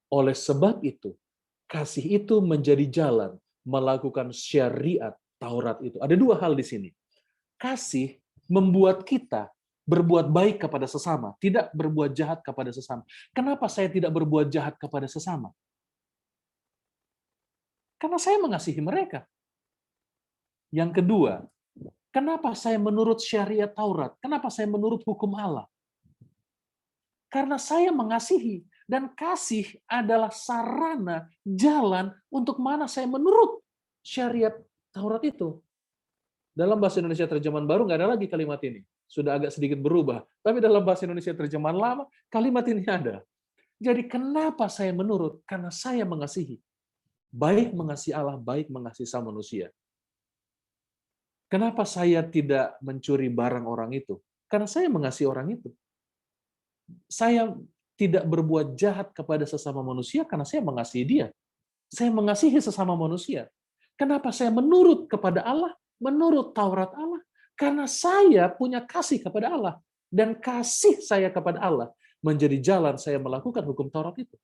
Oleh sebab itu, kasih itu menjadi jalan melakukan syariat Taurat itu. Ada dua hal di sini. Kasih membuat kita berbuat baik kepada sesama, tidak berbuat jahat kepada sesama. Kenapa saya tidak berbuat jahat kepada sesama? Karena saya mengasihi mereka. Yang kedua, kenapa saya menurut syariat Taurat? Kenapa saya menurut hukum Allah? Karena saya mengasihi. Dan kasih adalah sarana, jalan untuk mana saya menurut syariat Taurat itu. Dalam bahasa Indonesia terjemahan baru nggak ada lagi kalimat ini. Sudah agak sedikit berubah. Tapi dalam bahasa Indonesia terjemahan lama, kalimat ini ada. Jadi kenapa saya menurut? Karena saya mengasihi. Baik mengasihi Allah, baik mengasihi sama manusia. Kenapa saya tidak mencuri barang orang itu? Karena saya mengasihi orang itu. Saya tidak berbuat jahat kepada sesama manusia karena saya mengasihi dia. Saya mengasihi sesama manusia. Kenapa saya menurut kepada Allah, menurut Taurat Allah? Karena saya punya kasih kepada Allah. Dan kasih saya kepada Allah menjadi jalan saya melakukan hukum Taurat itu.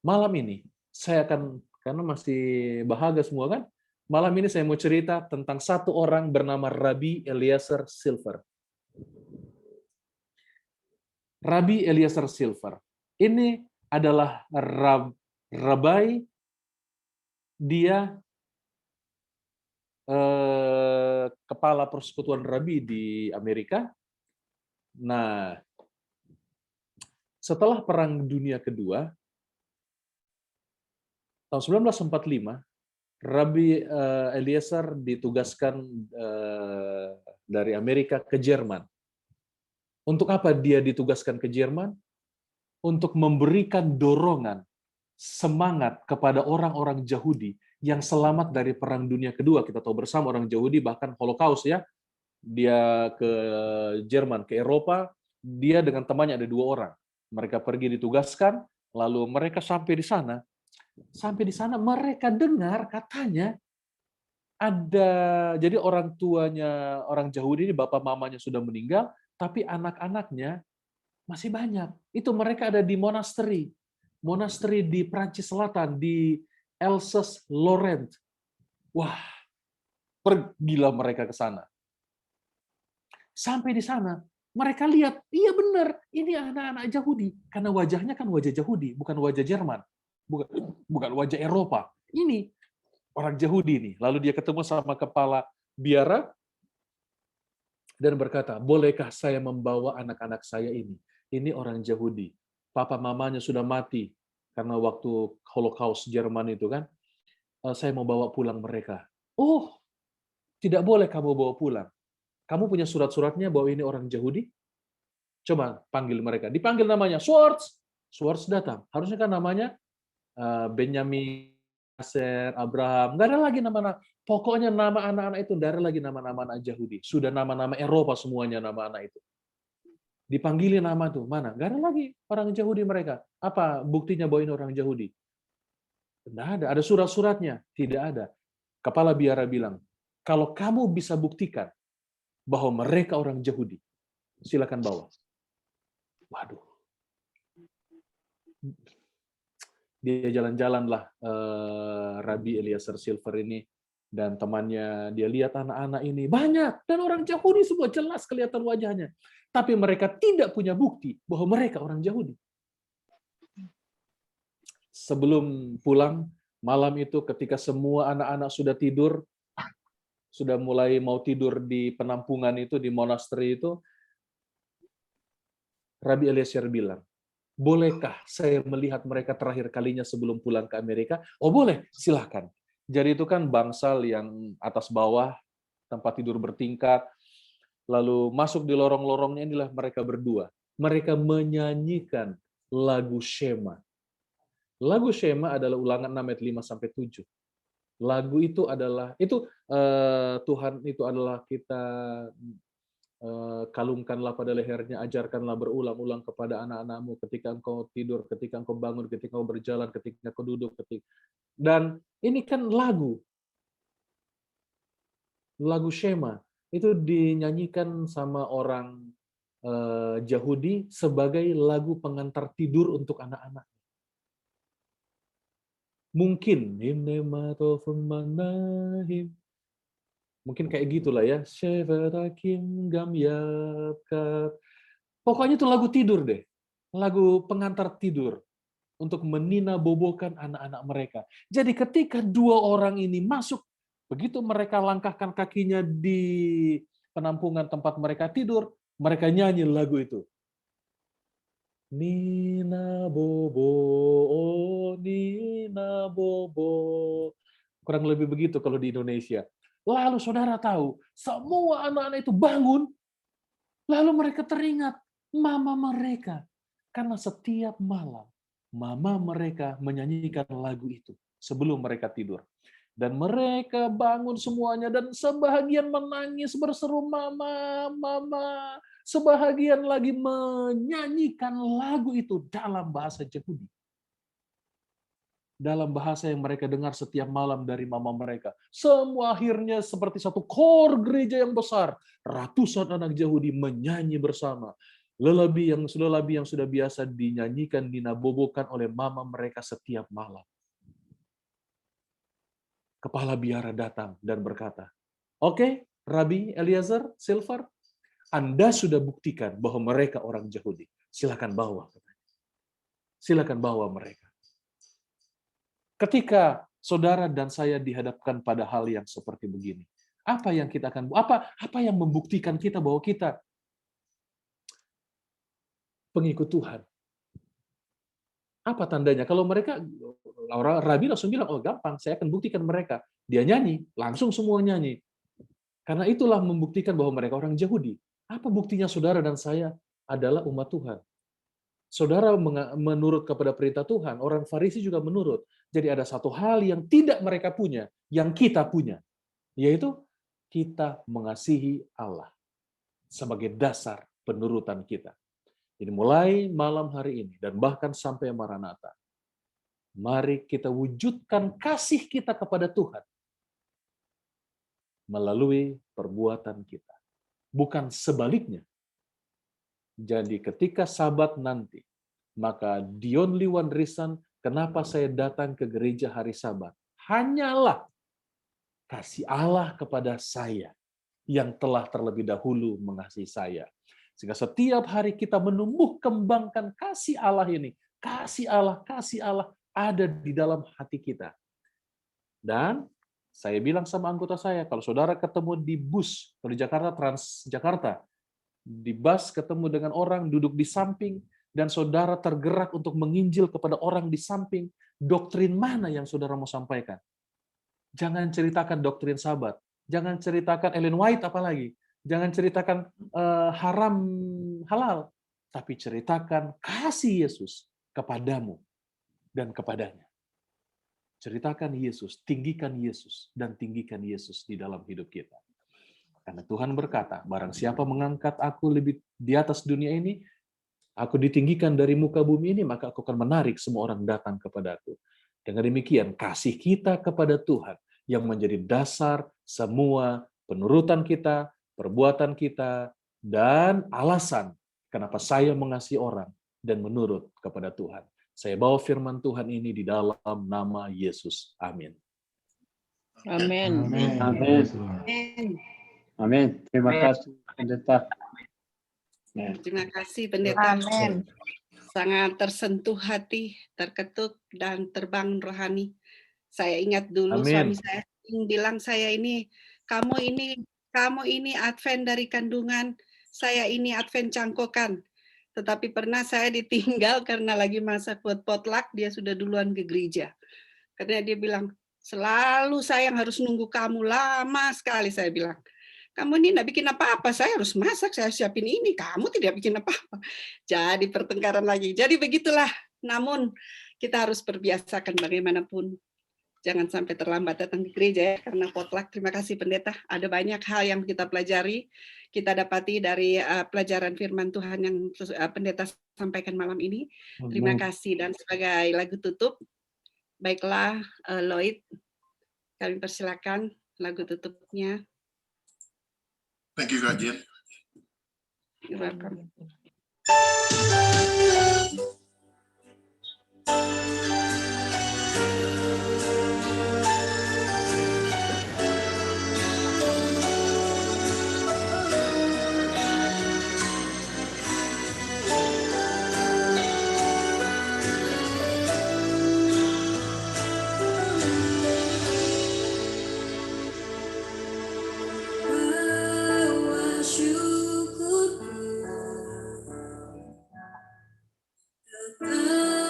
Malam ini, saya akan, karena masih bahagia semua kan, malam ini saya mau cerita tentang satu orang bernama Rabbi Eliezer Silver. Rabbi Eliezer Silver. Ini adalah Rabai, dia kepala persekutuan Rabi di Amerika. Nah, setelah Perang Dunia Kedua, tahun 1945, Rabbi Eliezer ditugaskan dari Amerika ke Jerman. Untuk apa dia ditugaskan ke Jerman? Untuk memberikan dorongan, semangat kepada orang-orang Yahudi yang selamat dari Perang Dunia Kedua. Kita tahu bersama orang Yahudi bahkan Holocaust ya. Dia ke Jerman, ke Eropa, dia dengan temannya ada 2 orang. Mereka pergi ditugaskan, lalu mereka sampai di sana. Sampai di sana mereka dengar katanya ada, jadi orang tuanya orang Yahudi ini, bapak mamanya sudah meninggal, tapi anak-anaknya masih banyak. Itu mereka ada di monasteri di Prancis Selatan, di Alsace-Lorraine. Wah, pergilah mereka ke sana. Sampai di sana, mereka lihat, iya benar, ini anak-anak Yahudi. Karena wajahnya kan wajah Yahudi, bukan wajah Jerman. Bukan wajah Eropa. Ini orang Yahudi ini. Lalu dia ketemu sama kepala biara, dan berkata, bolehkah saya membawa anak-anak saya ini? Ini orang Yahudi. Papa mamanya sudah mati karena waktu Holocaust Jerman itu kan. Saya mau bawa pulang mereka. Oh, tidak boleh kamu bawa pulang. Kamu punya surat-suratnya bahwa ini orang Yahudi? Coba panggil mereka. Dipanggil namanya Schwartz. Schwartz datang. Harusnya kan namanya Benjamin, Aser, Abraham. Nggak ada lagi nama-nama. Pokoknya nama anak-anak itu, tidak ada lagi nama-nama anak Yahudi. Sudah nama-nama Eropa semuanya nama anak itu. Dipanggilin nama tuh, mana? Gak ada lagi orang Yahudi mereka. Apa buktinya bahwa ini orang Yahudi? Tidak ada. Ada surat-suratnya? Tidak ada. Kepala biara bilang, kalau kamu bisa buktikan bahwa mereka orang Yahudi, silakan bawa. Waduh. Dia jalan-jalanlah Rabbi Eliezer Silver ini dan temannya, dia lihat anak-anak ini banyak dan orang Yahudi semua, jelas kelihatan wajahnya. Tapi mereka tidak punya bukti bahwa mereka orang Yahudi. Sebelum pulang malam itu, ketika semua anak-anak sudah tidur, sudah mulai mau tidur di penampungan itu, di monasteri itu, Rabbi Eliezer bilang, bolehkah saya melihat mereka terakhir kalinya sebelum pulang ke Amerika? Oh boleh, silahkan. Jadi itu kan bangsal yang atas bawah, tempat tidur bertingkat, lalu masuk di lorong-lorongnya, inilah mereka berdua. Mereka menyanyikan lagu Shema. Lagu Shema adalah Ulangan 6 ayat 5-7. Lagu itu adalah, Tuhan itu adalah kita kalungkanlah pada lehernya, ajarkanlah berulang-ulang kepada anak-anakmu ketika engkau tidur, ketika engkau bangun, ketika engkau berjalan, ketika engkau duduk, dan ini kan lagu Shema itu dinyanyikan sama orang Yahudi sebagai lagu pengantar tidur untuk anak-anak. Mungkin mungkin kayak gitulah ya. Pokoknya itu lagu tidur deh. Lagu pengantar tidur untuk menina bobokan anak-anak mereka. Jadi ketika dua orang ini masuk, begitu mereka langkahkan kakinya di penampungan tempat mereka tidur, mereka nyanyi lagu itu. Nina bobo, oh Nina bobo. Kurang lebih begitu kalau di Indonesia. Lalu saudara tahu, semua anak-anak itu bangun, lalu mereka teringat mama mereka. Karena setiap malam, mama mereka menyanyikan lagu itu sebelum mereka tidur. Dan mereka bangun semuanya, dan sebahagian menangis berseru, mama, mama. Sebahagian lagi menyanyikan lagu itu dalam bahasa Yahudi. Dalam bahasa yang mereka dengar setiap malam dari mama mereka. Semua akhirnya seperti satu kor gereja yang besar. Ratusan anak Yahudi menyanyi bersama. Lelabi yang sudah biasa dinyanyikan, dinabobokan oleh mama mereka setiap malam. Kepala biara datang dan berkata, "Oke, Rabbi Eliezer Silver, Anda sudah buktikan bahwa mereka orang Yahudi. Silakan bawa." Silakan bawa mereka. Ketika saudara dan saya dihadapkan pada hal yang seperti begini, apa yang kita akan apa yang membuktikan kita bahwa kita pengikut Tuhan? Apa tandanya? Kalau mereka, Rabi langsung bilang, oh gampang, saya akan buktikan mereka. Dia nyanyi, langsung semua nyanyi. Karena itulah membuktikan bahwa mereka orang Yahudi. Apa buktinya saudara dan saya adalah umat Tuhan? Saudara menurut kepada perintah Tuhan, orang Farisi juga menurut. Jadi ada satu hal yang tidak mereka punya, yang kita punya. Yaitu kita mengasihi Allah sebagai dasar penurutan kita. Jadi mulai malam hari ini dan bahkan sampai Maranatha, mari kita wujudkan kasih kita kepada Tuhan melalui perbuatan kita. Bukan sebaliknya. Jadi ketika Sabat nanti, maka the only one reason kenapa saya datang ke gereja hari Sabat, hanyalah kasih Allah kepada saya yang telah terlebih dahulu mengasihi saya. Sehingga setiap hari kita menumbuh kembangkan kasih Allah ini. Kasih Allah ada di dalam hati kita. Dan saya bilang sama anggota saya, kalau saudara ketemu di bus, kalau di Jakarta, Transjakarta, di bus ketemu dengan orang duduk di samping, dan saudara tergerak untuk menginjil kepada orang di samping, doktrin mana yang saudara mau sampaikan? Jangan ceritakan doktrin Sabat. Jangan ceritakan Ellen White apalagi. Jangan ceritakan haram halal, tapi ceritakan kasih Yesus kepadamu dan kepadanya. Ceritakan Yesus, tinggikan Yesus, dan tinggikan Yesus di dalam hidup kita. Karena Tuhan berkata, barang siapa mengangkat aku lebih di atas dunia ini, aku ditinggikan dari muka bumi ini, maka aku akan menarik semua orang datang kepadaku. Dengan demikian, kasih kita kepada Tuhan yang menjadi dasar semua penurutan kita, perbuatan kita, dan alasan kenapa saya mengasihi orang dan menurut kepada Tuhan. Saya bawa firman Tuhan ini di dalam nama Yesus. Amin. Amin. Amin. Amin. Amin. Terima kasih, Pendeta. Nah, Terima kasih Pendeta. Amin. Sangat tersentuh hati, terketuk, dan terbang rohani. Saya ingat dulu Amin. suami saya sering bilang, kamu ini Advent dari kandungan, saya ini Advent cangkokan. Tetapi pernah saya ditinggal karena lagi masa potluck, dia sudah duluan ke gereja. Karena dia bilang, selalu saya yang harus nunggu kamu, lama sekali saya bilang. Kamu ini tidak bikin apa-apa, saya harus masak, saya siapin ini, kamu tidak bikin apa-apa. Jadi pertengkaran lagi. Jadi begitulah, namun kita harus perbiasakan bagaimanapun. Jangan sampai terlambat datang ke gereja ya, karena potluck. Terima kasih Pendeta, ada banyak hal yang kita pelajari, kita dapati dari pelajaran firman Tuhan yang Pendeta sampaikan malam ini. Terima kasih, dan sebagai lagu tutup, baiklah Lloyd, kami persilakan lagu tutupnya. Thank you, Kak Jen. You're welcome.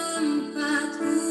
Tempatku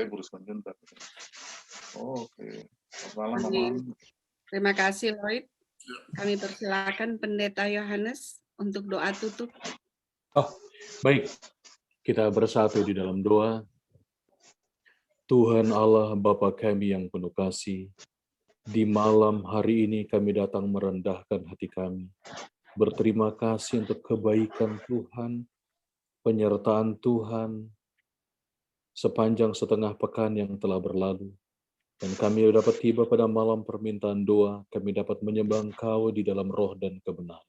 saya Rusman Junta. Oke. Selamat malam, Amin. Mama. Terima kasih Lloyd. Kami persilakan Pendeta Yohanes untuk doa tutup. Baik, kita bersatu di dalam doa. Tuhan Allah Bapa kami yang penuh kasih, di malam hari ini kami datang merendahkan hati kami. Berterima kasih untuk kebaikan Tuhan, penyertaan Tuhan, sepanjang setengah pekan yang telah berlalu. Dan kami dapat tiba pada malam permintaan doa, kami dapat menyembah Engkau di dalam roh dan kebenaran.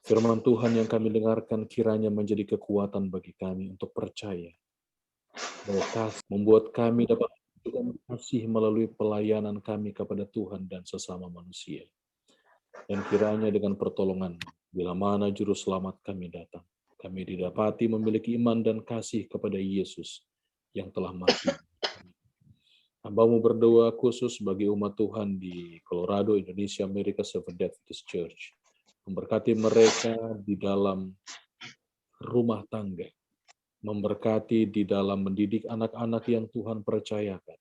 Firman Tuhan yang kami dengarkan kiranya menjadi kekuatan bagi kami untuk percaya. Bahwa kasih membuat kami dapat menunjukkan kasih melalui pelayanan kami kepada Tuhan dan sesama manusia. Dan kiranya dengan pertolongan, bila mana juru selamat kami datang, kami didapati memiliki iman dan kasih kepada Yesus yang telah mati. Hamba-Mu berdoa khusus bagi umat Tuhan di Colorado, Indonesia, Amerika, Seventh Adventist Church. Memberkati mereka di dalam rumah tangga, memberkati di dalam mendidik anak-anak yang Tuhan percayakan,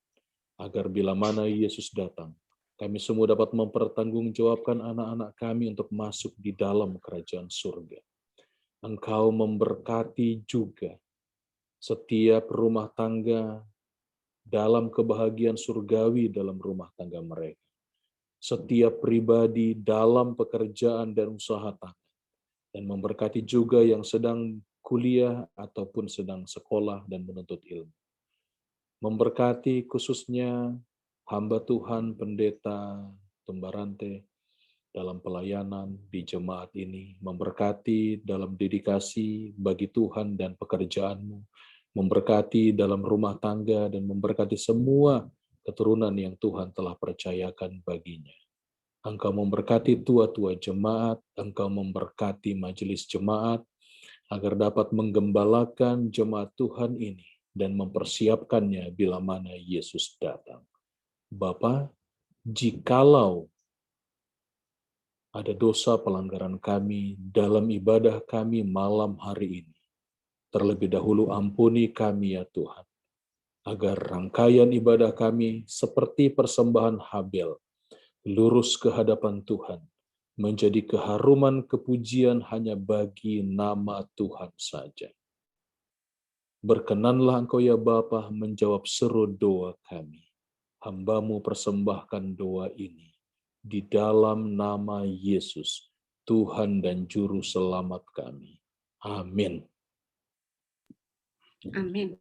agar bila mana Yesus datang, kami semua dapat mempertanggungjawabkan anak-anak kami untuk masuk di dalam kerajaan surga. Engkau memberkati juga setiap rumah tangga dalam kebahagiaan surgawi dalam rumah tangga mereka. Setiap pribadi dalam pekerjaan dan usaha tangan. Dan memberkati juga yang sedang kuliah ataupun sedang sekolah dan menuntut ilmu. Memberkati khususnya hamba Tuhan Pendeta Tumbarante dalam pelayanan di jemaat ini. Memberkati dalam dedikasi bagi Tuhan dan pekerjaan-Mu. Memberkati dalam rumah tangga dan memberkati semua keturunan yang Tuhan telah percayakan baginya. Engkau memberkati tua-tua jemaat, Engkau memberkati majelis jemaat, agar dapat menggembalakan jemaat Tuhan ini dan mempersiapkannya bila mana Yesus datang. Bapa, jikalau ada dosa pelanggaran kami dalam ibadah kami malam hari ini, terlebih dahulu ampuni kami ya Tuhan, agar rangkaian ibadah kami seperti persembahan Habel, lurus ke hadapan Tuhan, menjadi keharuman kepujian hanya bagi nama Tuhan saja. Berkenanlah Engkau ya Bapa menjawab seru doa kami. Hamba-Mu persembahkan doa ini di dalam nama Yesus, Tuhan dan Juru Selamat kami. Amin. Amin.